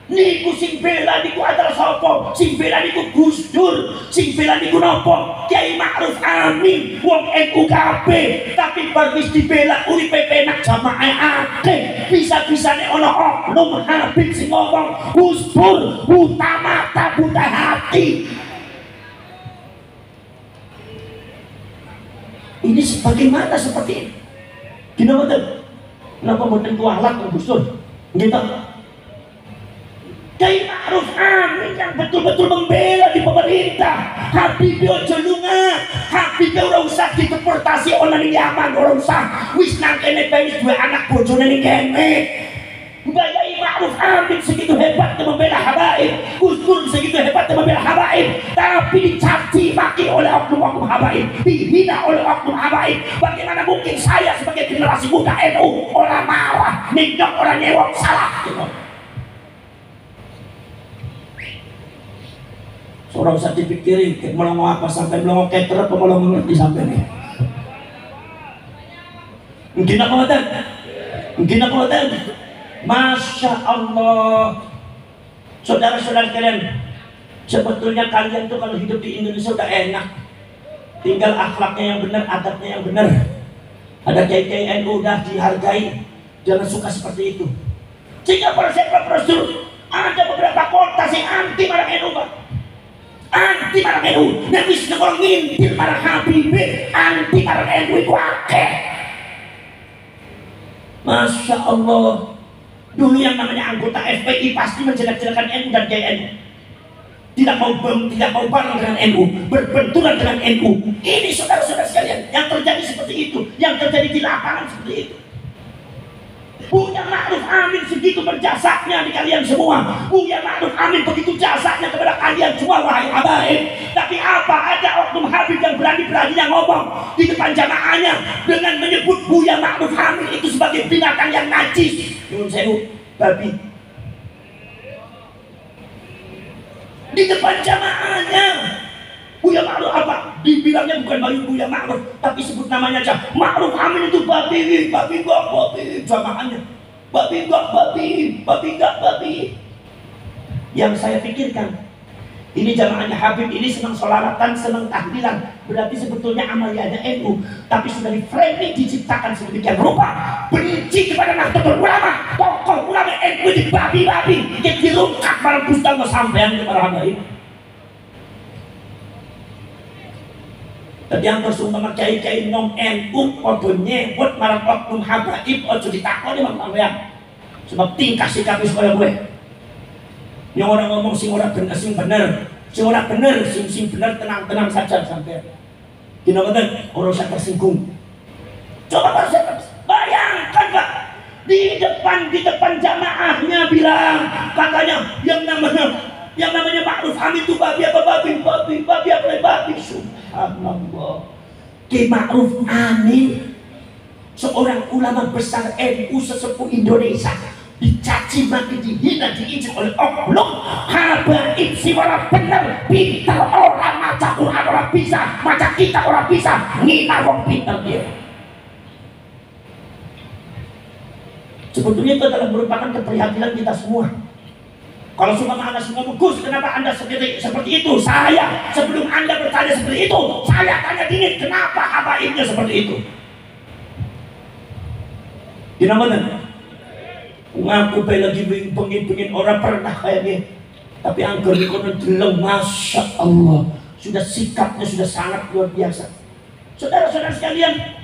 niku sing bela niku adalah sapa? Sing bela niku Gus Dur, sing bela niku napa? Kiai Ma'ruf Amin, wong NU kabeh, tapi bar wis dibela uripe penak jamaah akeh. Bisa-bisane ana oknum Habib sing ngomong Gus Dur buta mata, buta hati. Ini sebagaimana seperti ini? Kenapa mboten kualat Gus Dur? Gitu. Kiai Ma'ruf Amin yang betul-betul membela di pemerintah. Habibie ojo lunga, Habibie ora usah dideportasi ana ning Yaman, ora usah. Wis nang kene bae dua anak bojone ning kene. Kiai Ma'ruf Amin segitu hebatnya membela habaib, Gus Dur segitu hebatnya membela habaib, tapi dicaci maki oleh oknum-oknum habaib, dihina oleh oknum habaib. Bagaimana mungkin saya sebagai generasi muda NU orang marah, nindok orang nyewok salah gitu. Orang usah dipikirin melongo apa sampai melongo keter apa melongo ngerti sampai nih. Mungkin aku ngoten. Masya Allah. Saudara-saudara kalian, sebetulnya kalian tuh kalau hidup di Indonesia udah enak. Tinggal akhlaknya yang benar, adabnya yang benar. Ada kiai-kiai NU udah dihargai. Jangan suka seperti itu. Sehingga prosedur ada beberapa kota yang anti marang NU, Pak. Anti marang NU, nek wis orang ngintil marang Habibie, anti marang NU itu akeh. Masya Allah. Dulu yang namanya anggota FPI pasti menjelek-jelekan NU dan KNU. Tidak mau bareng dengan NU, berbenturan dengan NU. Ini saudara-saudara sekalian, yang terjadi seperti itu, yang terjadi di lapangan seperti itu. Buya Ma'ruf Amin segitu berjasanya di kalian semua. Buya Ma'ruf Amin begitu jasanya kepada kalian semua, wahai habaib. Tapi apa ada oknum Habib yang berani-beraninya ngomong di depan jamaahnya dengan menyebut Buya Ma'ruf Amin itu sebagai binatang yang najis? Nyuwun sewu, babi. Di depan jamaahnya Buya Ma'ruf apa? Dibilangnya bukan Buya Ma'ruf, tapi sebut namanya aja. Ma'ruf Amin itu babi jamaahnya. Babi enggak babi. Yang saya pikirkan, ini jamaahnya Habib ini senang sholawatan, senang tahlilan. Berarti sebetulnya amaliyahnya NU, tapi sudah di framing diciptakan sedemikian rupa. Benci kepada Nahdlatul Ulama, tokoh ulama NU di babi-babi, yang dirungkap barang Gustal sampean kepada habaib. Tapi yang bersumber kiai-kiai nom NU ojo nyebut marang oknum habaib ojo ditakoni mang sampean. Sebab tingkah sikap wis kaya gue. Yang orang ngomong sing ora bener, sing bener. Sing ora bener, sing bener tenang-tenang saja sampean. Dina ngoten ora usah tersinggung. Coba bayangkan Pak, di depan jamaahnya bilang katanya yang namanya Ma'ruf Amin itu babi apa babi. Subhanallah. Kiai Ma'ruf Amin seorang ulama besar NU sesepuh Indonesia dicaci maki, dihina, diinjek oleh oknum habaib si orang bener, pinter orang maca Quran orang bisa, maca kitab orang bisa, ngina wong pinter dia. Sebetulnya itu adalah merupakan keprihatinan kita semua. Kalau semua Anda semua Gus, kenapa Anda seperti itu? Saya sebelum Anda bertanya seperti itu, saya tanya dingin, kenapa habaibnya seperti itu? Gimana? Ngaku lagi pengen orang pernah kayak gini, tapi angker di konon deleng, masya Allah, sudah sikapnya sudah sangat luar biasa. Saudara-saudara sekalian,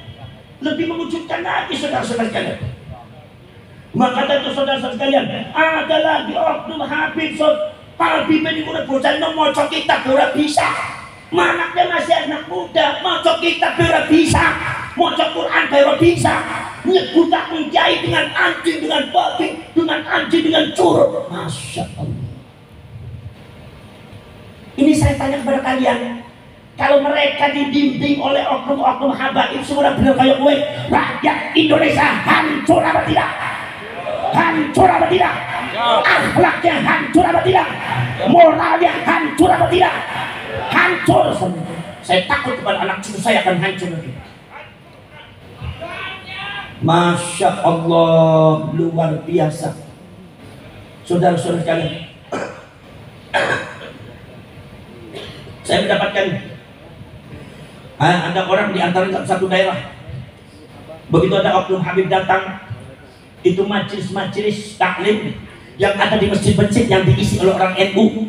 lebih mewujudkan lagi saudara-saudara sekalian. Maka itu saudara-saudara sekalian, ada lagi oknum habib ini udah bocah mau kitab ora bisa. Manaknya masih anak muda, mau kitab ora bisa, mau Quran ora bisa. Nyebut kiai dengan anjing, dengan babi, dengan anjing, dengan curut. Masya Allah. Ini saya tanya kepada kalian, kalau mereka dibimbing oleh oknum-oknum habaib semua benar kayak gue, rakyat Indonesia hancur apa tidak? Hancur apa tidak? Akhlaknya hancur apa tidak? Moralnya hancur apa tidak? Hancur. Saya takut kepada anak cucu saya akan hancur lagi. Masya Allah, luar biasa. Saudara-saudara sekalian, saya mendapatkan ada orang di antara satu daerah, begitu ada oknum habib datang, itu majelis taklim yang ada di masjid-masjid yang diisi oleh orang NU,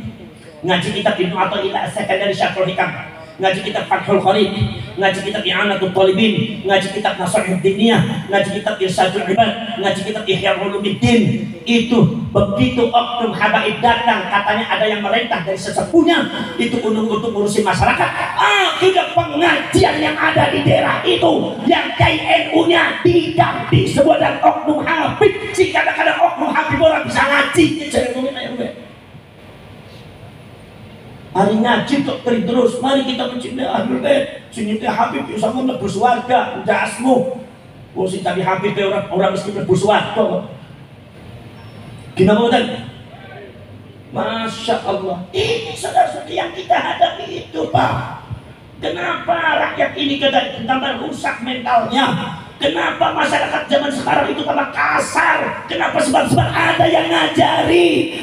ngaji kitab Ibnu Athaillah As-Sakandari Syarhul Hikam, ngaji kitab Fathul Qarib, ngaji kitab I'anatul Talibin, ngaji kitab Nashihud Diniyah, ngaji kitab Irsyadul Ibad, ngaji kitab Ihya Ulumuddin. Itu begitu oknum habaib datang, katanya ada yang merintah dari sesepuhnya, itu untuk ngurusin masyarakat. Akhirnya pengajian yang ada di daerah itu, yang kiai NU-nya tidak disebut dan oknum habib. Jika kadang-kadang oknum habib orang bisa ngaji, hari ngaji kok terus, mari kita mencintai Ahlul Bait, cintai Habib sama nebus warga, jasmu. Oh si tadi Habib orang mesti nebus warga. Gimana kan? Masya Allah, ini saudara-saudara yang kita hadapi itu Pak. Kenapa rakyat ini tambah rusak mentalnya? Kenapa masyarakat zaman sekarang itu tambah kasar? Kenapa sebab ada yang ngajari?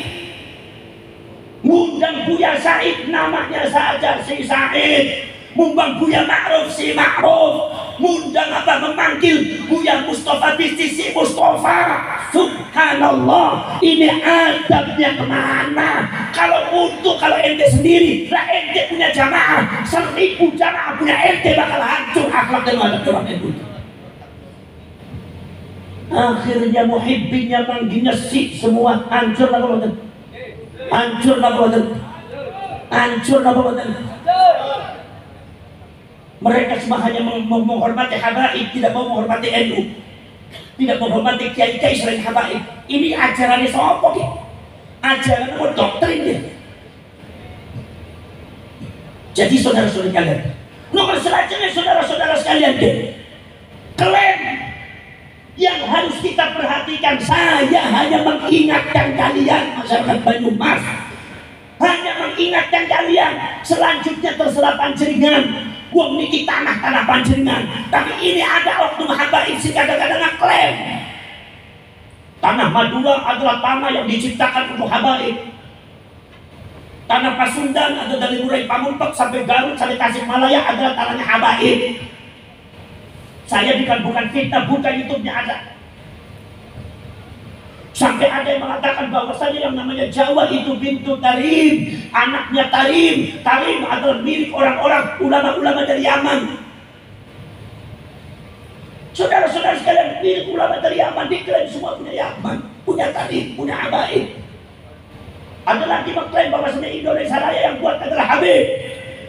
Ngundang Buya Said namanya saja si Said, ngundang Buya Ma'ruf si Ma'ruf, ngundang memanggil Buya Mustafa Bisnis si Mustafa. Subhanallah, ini adabnya kemana? Kalau ente sendiri, lah ente punya jamaah, 1000 jamaah punya ente bakal hancur akhlak dan adab orang itu. Akhirnya muhibbinnya manggilnya si semua hancur lah kalau hancur badan. Mereka cuma hanya menghormati habaib, tidak mau menghormati NU, tidak menghormati kiai-kiai selain habaib. Ini ajarannya sopo gitu? Ajaran doktrin dia. Jadi saudara-saudara kalian, nomor selanjutnya saudara-saudara sekalian deh, klaim yang harus kita perhatikan. Saya hanya mengingatkan kalian masyarakat Banyumas, hanya mengingatkan kalian. Selanjutnya terserah panjeringan, wong niki tanah panjeringan. Tapi ini ada oknum habaib sih kadang-kadang ngeklaim tanah Madura adalah tanah yang diciptakan untuk habaib. Tanah Pasundan atau dari Murai Pamuntok sampai Garut sampai Tasikmalaya adalah tanahnya habaib. Saya bukan fitnah, bukan YouTube-nya ada. Sampai ada yang mengatakan bahwasanya yang namanya Jawa itu bintu Tarim, anaknya Tarim. Tarim adalah milik orang-orang ulama-ulama dari Yaman. Saudara-saudara sekalian, milik ulama dari Yaman, diklaim semua punya Yaman, punya Tarim, punya habaib. Ada lagi mengklaim bahwasanya Indonesia Raya yang buat adalah Habib.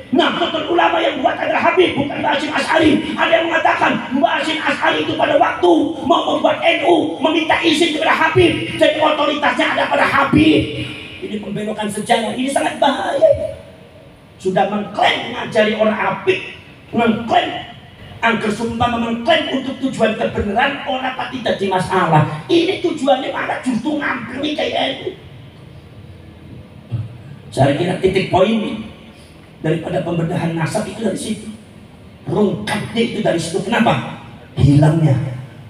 Nahdlatul Ulama yang buat adalah Habib, bukan Mbah Hasyim Asy'ari. Ada yang mengatakan Mbah Hasyim Asy'ari itu pada waktu mau membuat NU meminta izin kepada Habib, jadi otoritasnya ada pada Habib. Ini pembelokan sejarah, ini sangat bahaya. Sudah mengklaim mengajari orang Habib, mengklaim Angger sumpama mengklaim untuk tujuan kebenaran, orang pati jadi masalah. Ini tujuannya malah justru ngampuni kayak itu. Saya kira titik poin daripada pembedahan nasab itu dari situ. Rungkatnya itu dari situ. Kenapa? Hilangnya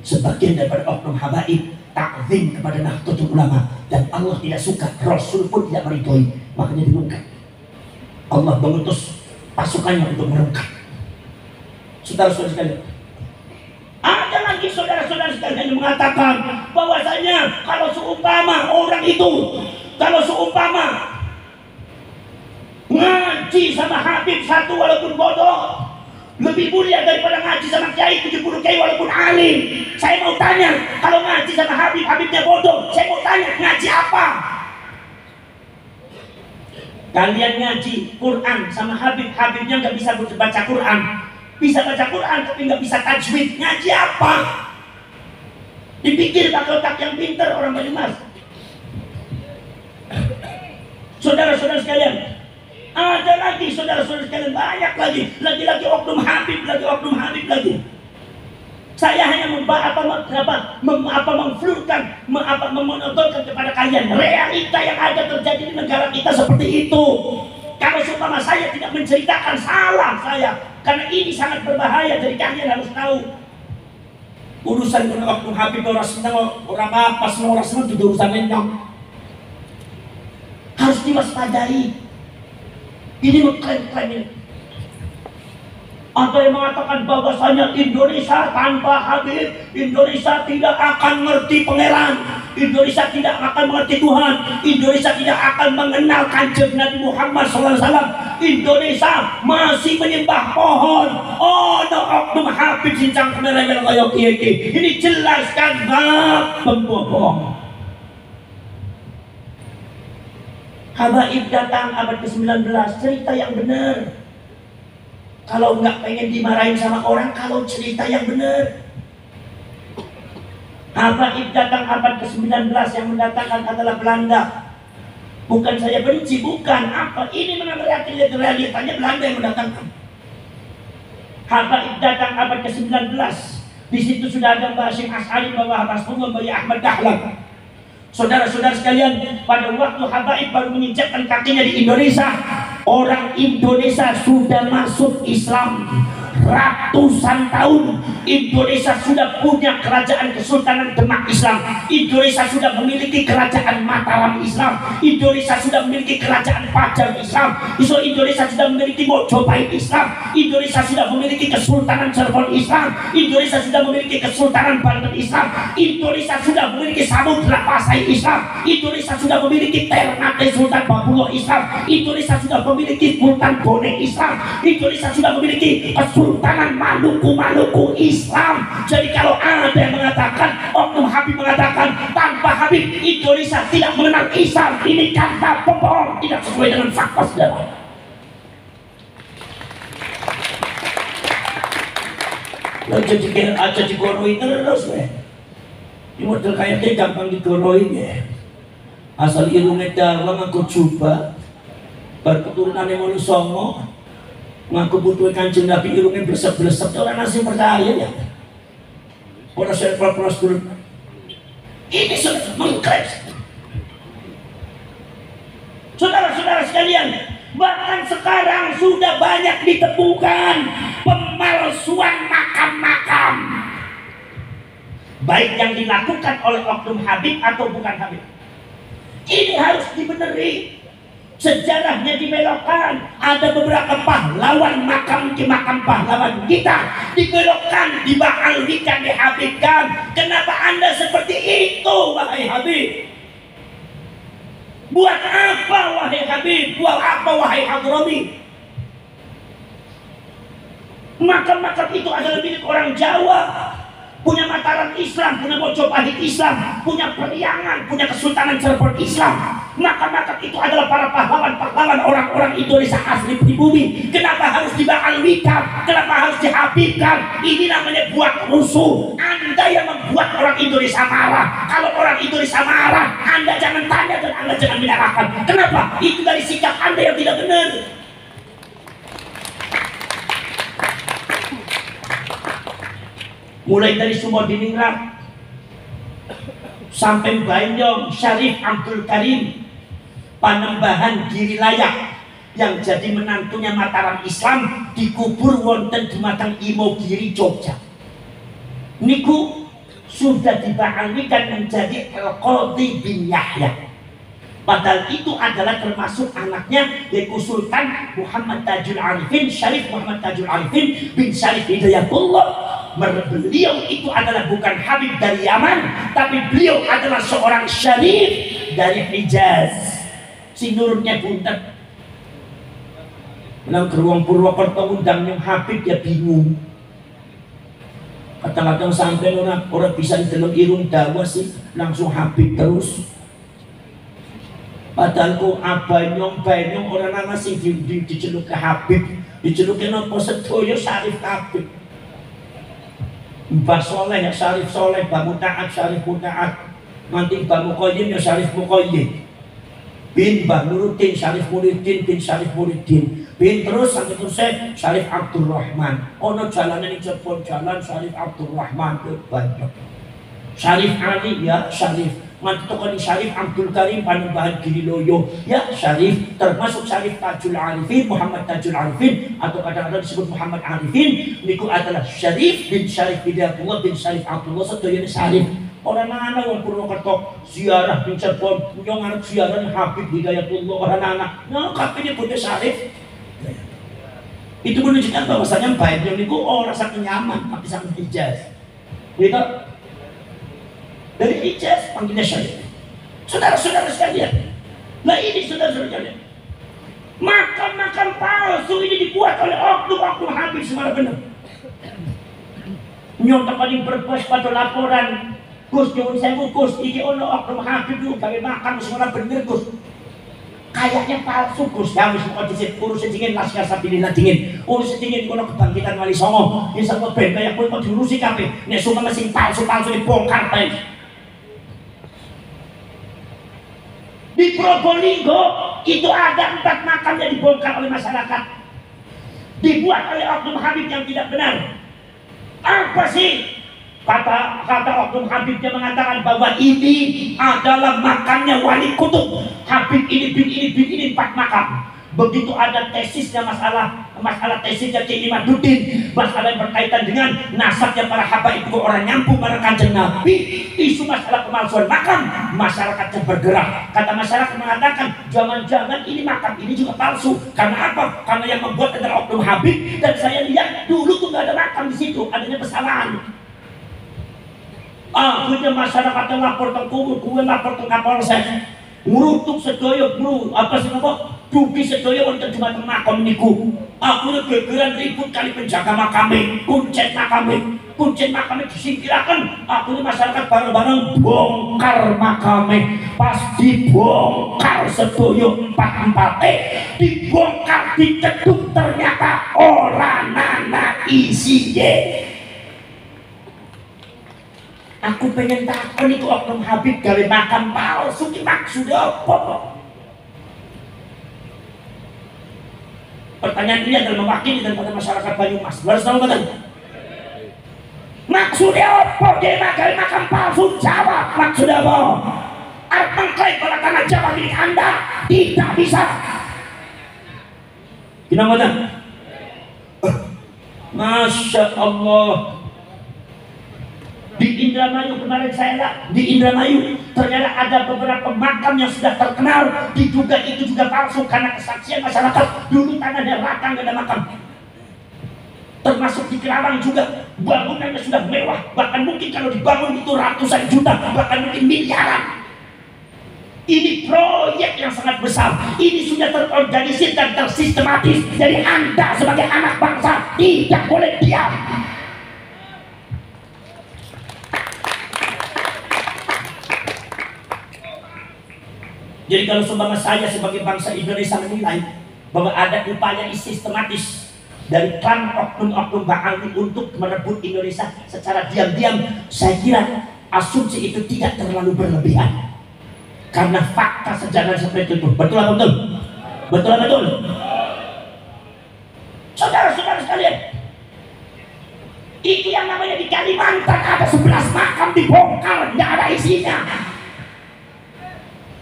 sebagian daripada oknum habaib takzim kepada Nahdlatul Ulama, dan Allah tidak suka, Rasul pun tidak meridhoi, makanya dirungkat. Allah mengutus pasukannya untuk merungkat. Saudara-saudara sekalian, ada lagi saudara-saudara sekalian yang mengatakan bahwasanya kalau seumpama orang itu, kalau seumpama ngaji sama Habib satu walaupun bodoh lebih mulia daripada ngaji sama kiai 70 kiai walaupun alim. Saya mau tanya, kalau ngaji sama Habib, Habibnya bodoh, saya mau tanya, ngaji apa? Kalian ngaji Quran sama Habib, Habibnya nggak bisa baca Quran, bisa baca Quran tapi nggak bisa tajwid, ngaji apa? Dipikir pakai otak yang pintar orang Banyumas. Saudara-saudara sekalian, ada lagi saudara-saudara sekalian, banyak lagi oknum Habib, lagi. Saya hanya memflurkan, memonotolkan kepada kalian realita yang ada terjadi di negara kita seperti itu. Kalau seumpama saya tidak menceritakan, salah saya, karena ini sangat berbahaya. Jadi kalian harus tahu urusan oknum Habib, orang senang, orang apa, semua orang senang itu urusan lenyong. Harus diwaspadai. Ini mengklaim-klaim ini. Ada yang mengatakan bahwasanya Indonesia tanpa Habib, Indonesia tidak akan mengerti pangeran, Indonesia tidak akan mengerti Tuhan, Indonesia tidak akan mengenal Kanjeng Nabi Muhammad SAW. Indonesia masih menyembah pohon. Oh, no oknum Habib sincang kamera yang kayak kiai. Ini jelaskan bab pembohong. Habaib datang abad ke-19, cerita yang benar. Kalau nggak pengen dimarahin sama orang, kalau cerita yang benar. Habaib datang abad ke-19, yang mendatangkan adalah Belanda. Bukan saya benci, bukan apa. Ini memang realitanya Belanda yang mendatangkan. Habaib datang abad ke-19. Di situ sudah ada Mbah Hasyim Asy'ari, Mbah Rasulullah, Mbah Ahmad Dahlan. Saudara-saudara sekalian, pada waktu Habaib baru menginjakkan kakinya di Indonesia, orang Indonesia sudah masuk Islam. Ratusan tahun Indonesia sudah punya kerajaan Kesultanan Demak Islam. Indonesia sudah memiliki kerajaan Mataram Islam. Indonesia sudah memiliki kerajaan Pajar Islam. Indonesia sudah memiliki Mojopahit Islam. Indonesia sudah memiliki Kesultanan Cirebon Islam. Indonesia sudah memiliki Kesultanan Banten Islam. Indonesia sudah memiliki Samudra Pasai Islam. Indonesia sudah memiliki Ternate Sultan Babullah Islam. Indonesia sudah memiliki Sultan Bone Islam. Indonesia sudah memiliki Kesultanan Maluku Islam. Jadi kalau ada yang mengatakan, oknum Habib mengatakan tanpa Habib Indonesia tidak mengenal Islam, ini kata pembohong, tidak sesuai dengan fakta, saudara. Lo jadi kira aja digoroi terus ya. Ini model kayaknya gampang digoroi ya. Asal ilmunya dalam aku coba berketurunannya mau songo, ngaku butuh Kanjeng Nabi irungnya blesek-blesek, orang nasi percaya ya. Orang saya pura-pura dulu. Ini sudah mengklaim. Saudara-saudara sekalian, bahkan sekarang sudah banyak ditemukan pemalsuan makam-makam, baik yang dilakukan oleh oknum Habib atau bukan Habib. Ini harus dibenerin. Sejarahnya dibelokkan. Ada beberapa pahlawan, makam pahlawan kita dibelokkan, dibaalwikan, dihabibkan. Kenapa Anda seperti itu, wahai Habib? Buat apa, wahai Habib? Buat apa, wahai Hadrami? Makam-makam itu adalah milik orang Jawa. Punya Mataram Islam, punya Mojopahit Islam, punya Periangan, punya Kesultanan Cirebon Islam. Makam-makam itu adalah para pahlawan-pahlawan orang-orang Indonesia asli pribumi. Kenapa harus dibaalwikan? Kenapa harus dihabibkan? Ini namanya buat rusuh. Anda yang membuat orang Indonesia marah. Kalau orang Indonesia marah, Anda jangan tanya dan Anda jangan menyalahkan. Kenapa? Itu dari sikap Anda yang tidak benar. mulai dari Sumodiningrat sampai Banyong Syarif Abdul Karim Panembahan Girilayak yang jadi menantunya Mataram Islam dikubur wonten Dumateng Imogiri Jogja. Niku sudah diba'alwikan menjadi Al-Qadhi bin Yahya. Padahal itu adalah termasuk anaknya yaitu Sultan Muhammad Tajul Arifin, Syarif Muhammad Tajul Arifin bin Syarif Hidayatullah. Beliau itu adalah bukan Habib dari Yaman, tapi beliau adalah seorang Syarif dari Hijaz. Si nurunnya buntet. Menang geruang Purwokerto undang yang Habib ya bingung. Kadang-kadang sampai orang bisa dalam irung dawa sih langsung Habib terus. Padahal ku abanyong orang ana sing diceluk ke Habib, diceluke napa sedaya Syarif Habib. Mbah Soleh ya Syarif Soleh, Mbah Mutaat Syarif Mutaat, nanti Mbah Muqayyim ya Syarif Muqayyim. Bin Mbah Nuruddin Syarif Muridin bin Syarif Muridin. Bin terus sampai selesai Syarif Abdul Rahman. Ono jalanan ing Jepun jalan Syarif Abdul Rahman ke banyak. Syarif Ali ya Syarif. Mantukani Syarif Abdul Karim Panembahan Giriloyo ya Syarif, termasuk Syarif Tajul Arifin Muhammad Tajul Arifin atau kadang-kadang disebut Muhammad Arifin. Niku adalah Syarif bin Syarif Hidayatullah bin Syarif Abdullah sedaya Syarif. Orang mana yang Purwokerto ziarah bin Cirebon punya anak ziarah Habib Hidayatullah orang anak nah katanya punya Syarif. Itu menunjukkan bahwasanya baiknya niku orang sangat nyaman tapi sangat Hijaz. Gitu. Dari Hijaz panggilnya Syarif. Saudara-saudara sekalian, nah ini saudara-saudara sekalian, makam-makam palsu ini dibuat oleh oknum-oknum Habib semua benar. Nyontok paling berpuas pada laporan Gus nyuwun sewu Gus iki ono oknum Habib lu gawe makam semua bener Gus. Kayaknya palsu Gus. Ya wis kok dhisik urus dingin Laskar Sabilillah dingin. Urus dingin kono kebangkitan Wali Songo. Insya Allah ben kaya kowe kok diurusi kabeh. Nek sumpah sing palsu-palsu dibongkar bae. Di Probolinggo itu ada 4 makam yang dibongkar oleh masyarakat, dibuat oleh oknum Habib yang tidak benar. Apa sih kata oknum Habibnya mengatakan bahwa ini adalah makamnya Wali Kutub Habib ini bin ini 4 makam. Begitu ada tesisnya masalah tesisnya Cik Imaduddin, masalah yang berkaitan dengan nasabnya para habaib itu orang nyambung bareng Kanjeng Nabi, isu masalah pemalsuan makam, masyarakatnya bergerak. Kata masyarakat mengatakan jangan-jangan ini makam ini juga palsu. Karena apa? Karena yang membuat adalah oknum Habib, dan saya lihat dulu tuh nggak ada makam di situ, adanya kesalahan. Akhirnya masyarakat lapor ke gue lapor ke Kapolsek, ngurutuk sedoyo bro, apa sih apa? Dugi sedoyo untuk Dumateng makam niku. Aku gegeran ribut kali penjaga makame, kuncen makame disingkirakan. Aku masyarakat bareng-bareng bongkar makame. Pas dibongkar sedoyo 4-4 dibongkar diceduk ternyata orang nana isiye. Aku pengen takon itu oknum Habib gawe makam palsu ki maksudnya apa? Pertanyaan ini adalah mewakili daripada masyarakat Banyumas. Harus tahu betul. Maksudnya apa? Dia gawe makam palsu. Jawab maksudnya apa? Arep mengklaim kalau tanah Jawa milik Anda tidak bisa. Gimana betul? Masya Allah. Di Indramayu kemarin saya lihat, di Indramayu ternyata ada beberapa makam yang sudah terkenal, diduga itu juga palsu karena kesaksian masyarakat. Dulu tanahnya rata nggak ada makam. Termasuk di Kerawang juga bangunannya sudah mewah, bahkan mungkin kalau dibangun itu ratusan juta, bahkan mungkin miliaran. Ini proyek yang sangat besar. Ini sudah terorganisir dan tersistematis. Jadi Anda sebagai anak bangsa tidak boleh diam. Jadi kalau seumpama saya sebagai bangsa Indonesia menilai bahwa ada upaya sistematis dari klan oknum-oknum Ba'ali untuk merebut Indonesia secara diam-diam, saya kira asumsi itu tidak terlalu berlebihan. Karena fakta sejarah seperti itu. Betul atau betul? Betul atau betul? Saudara-saudara sekalian, Itu yang namanya di Kalimantan ada 11 makam dibongkar, nggak ada isinya.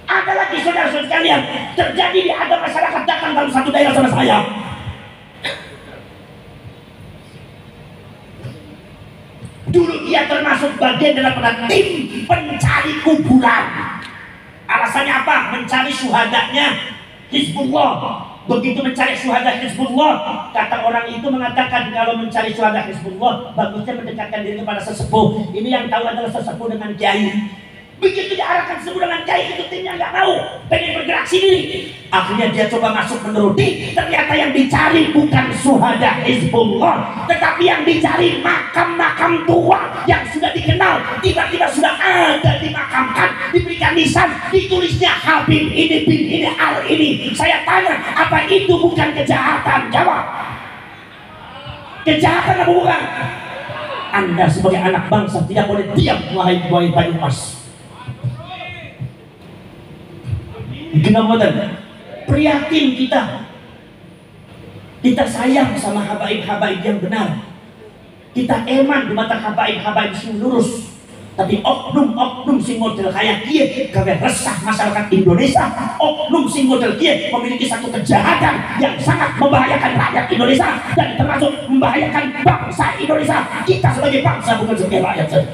Ada lagi saudara-saudara sekalian, terjadi di ada masyarakat datang dalam satu daerah sama saya. Dulu dia termasuk bagian daripada tim pencari kuburan. Alasannya apa? Mencari syuhadanya Hizbullah. Begitu mencari syuhada Hizbullah, kata orang itu mengatakan kalau mencari syuhada Hizbullah bagusnya mendekatkan diri kepada sesepuh. Ini yang tahu adalah sesepuh dengan kiai. Begitu diarahkan sesepuh dengan kiai, itu timnya nggak mau, pengen bergerak sendiri. Akhirnya dia coba masuk meneruti, ternyata yang dicari bukan syuhada Hizbullah, tetapi yang dicari makam-makam tua yang sudah dikenal, tiba-tiba sudah ada dimakamkan, diberikan nisan, ditulisnya Habib ini bin ini al ini. Saya tanya, apa itu bukan kejahatan? Jawab. Kejahatan apa bukan? Anda sebagai anak bangsa tidak boleh diam, wahai Banyumas. Kenapa? Prihatin kita sayang sama habaib-habaib yang benar, kita eman di mata habaib-habaib sing lurus. Tapi oknum-oknum sing model kayak dia gawe resah masyarakat Indonesia. Oknum sing model dia memiliki satu kejahatan yang sangat membahayakan rakyat Indonesia dan termasuk membahayakan bangsa Indonesia. Kita sebagai bangsa bukan sebagai rakyat saja.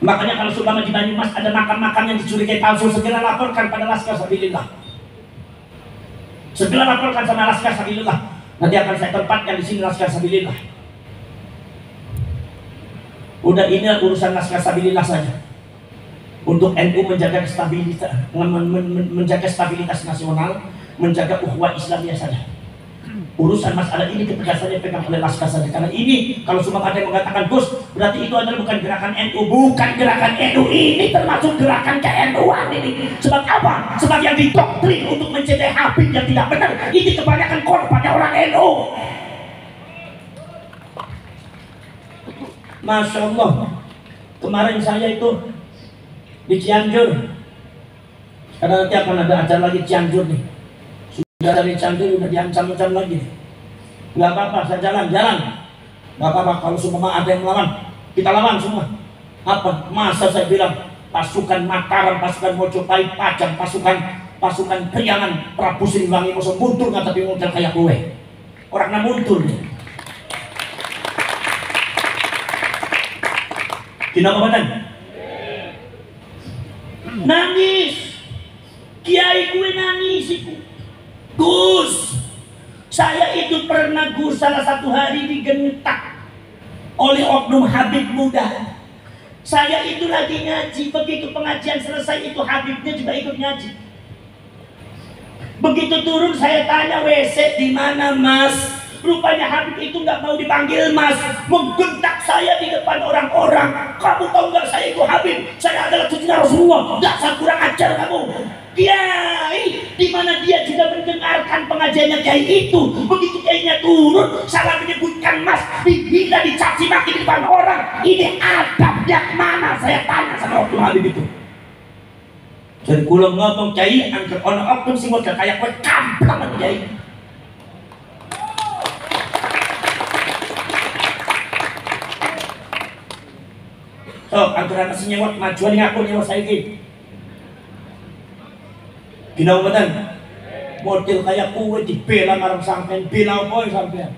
Makanya kalau seumpama di Banyumas ada makam-makam yang dicurigai palsu, segera laporkan pada Laskar Sabilillah. Segera laporkan sama Laskar Sabilillah. Nanti akan saya tempatkan di sini Laskar Sabilillah. Udah, ini urusan Laskar Sabilillah saja. Untuk NU menjaga stabilitas, menjaga stabilitas nasional, menjaga ukhuwah Islamiyah saja. Urusan masalah ini ketegasannya pegang oleh Laskar saja. Karena ini kalau cuma ada yang mengatakan Gus, berarti itu adalah bukan gerakan NU. Bukan gerakan NU, ini termasuk gerakan ke-NU-an ini. Sebab apa? Sebab yang didoktrin untuk mencintai Habib yang tidak benar, ini kebanyakan korbannya orang NU. Masya Allah, kemarin saya itu di Cianjur, karena nanti akan ada acara lagi Cianjur nih. Sudah dari Cianjur udah diancam-ancam lagi. Nggak apa-apa, saya jalan. Nggak apa-apa, kalau semua ada yang melawan, kita lawan semua. Apa? Masa saya bilang pasukan Mataram, pasukan Mojopahit, Pajang, pasukan Priangan, Prabu Siliwangi mau mundur nggak, tapi model kayak gue. Orangnya mundur nih. Kenapa badan? Nangis. Kiai gue nangis itu. Gus, saya itu pernah Gus salah satu hari digentak oleh oknum Habib muda. Saya itu lagi ngaji, begitu pengajian selesai itu Habibnya juga ikut ngaji. Begitu turun saya tanya, WC di mana Mas? Rupanya Habib itu nggak mau dipanggil Mas, menggentak saya di depan orang-orang. Kamu tahu nggak saya itu Habib? Saya adalah cucunya Rasulullah. Dasar kurang ajar kamu. Kiai, di mana dia juga mendengarkan pengajiannya kiai itu. Begitu kiainya turun, salah menyebutkan Mas, dibina dicaci maki di depan orang. Ini adabnya mana? Saya tanya sama waktu Habib itu. Jadi kalau ngomong kiai, angker orang oknum sih model kayak gue kamplang kiai. So, antara nasi nyewot majuan yang aku nyewot saya ini. Gina umatan, model kayak kue dibela marang sampean, bela apa sampean?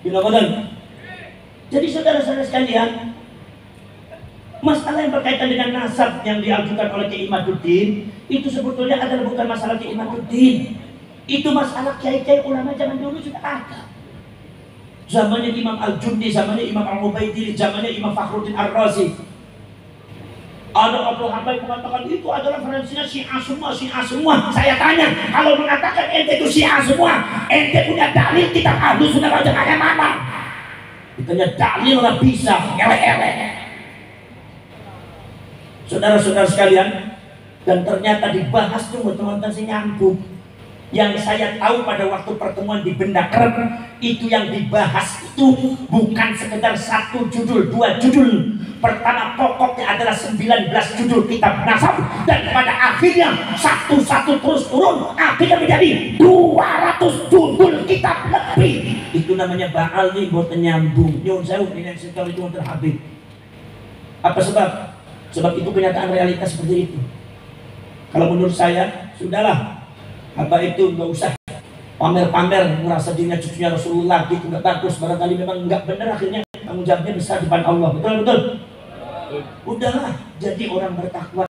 Gina umatan. Jadi saudara-saudara sekalian, masalah yang berkaitan dengan nasab yang diajukan oleh Kiai Imaduddin itu sebetulnya adalah bukan masalah Kiai Imaduddin. Itu masalah kiai-kiai ulama zaman dulu sudah ada. Zamannya Imam Al-Jundi, zamannya Imam Al-Ubaidillah, zamannya Imam Fakhruddin Ar-Razi. Ada Abdul Hamid mengatakan itu adalah referensinya Syiah semua. Saya tanya, kalau mengatakan ente itu Syiah semua, ente punya dalil kitab Ahlus Sunnah wal Jamaah mana? Ditanya dalil lah bisa, ele-ele. Saudara-saudara sekalian, dan ternyata dibahas tuh teman-teman sih nyambung. Yang saya tahu pada waktu pertemuan di Benda Kerep, itu yang dibahas itu bukan sekedar satu judul, dua judul, Pertama pokoknya adalah 19 judul kitab nasab, dan pada akhirnya satu-satu terus turun, akhirnya menjadi 200 judul kitab lebih. Itu namanya Baal nih, buat nyambung. Nyun sewu ini sekali itu terhabis. Apa sebab? Sebab itu kenyataan realitas seperti itu. Kalau menurut saya, sudahlah. Apa itu nggak usah pamer-pamer merasa dirinya cucunya Rasulullah, gitu nggak bagus. Barangkali memang nggak benar, akhirnya tanggung jawabnya besar di depan Allah. Betul betul. Udahlah, jadi orang bertakwa.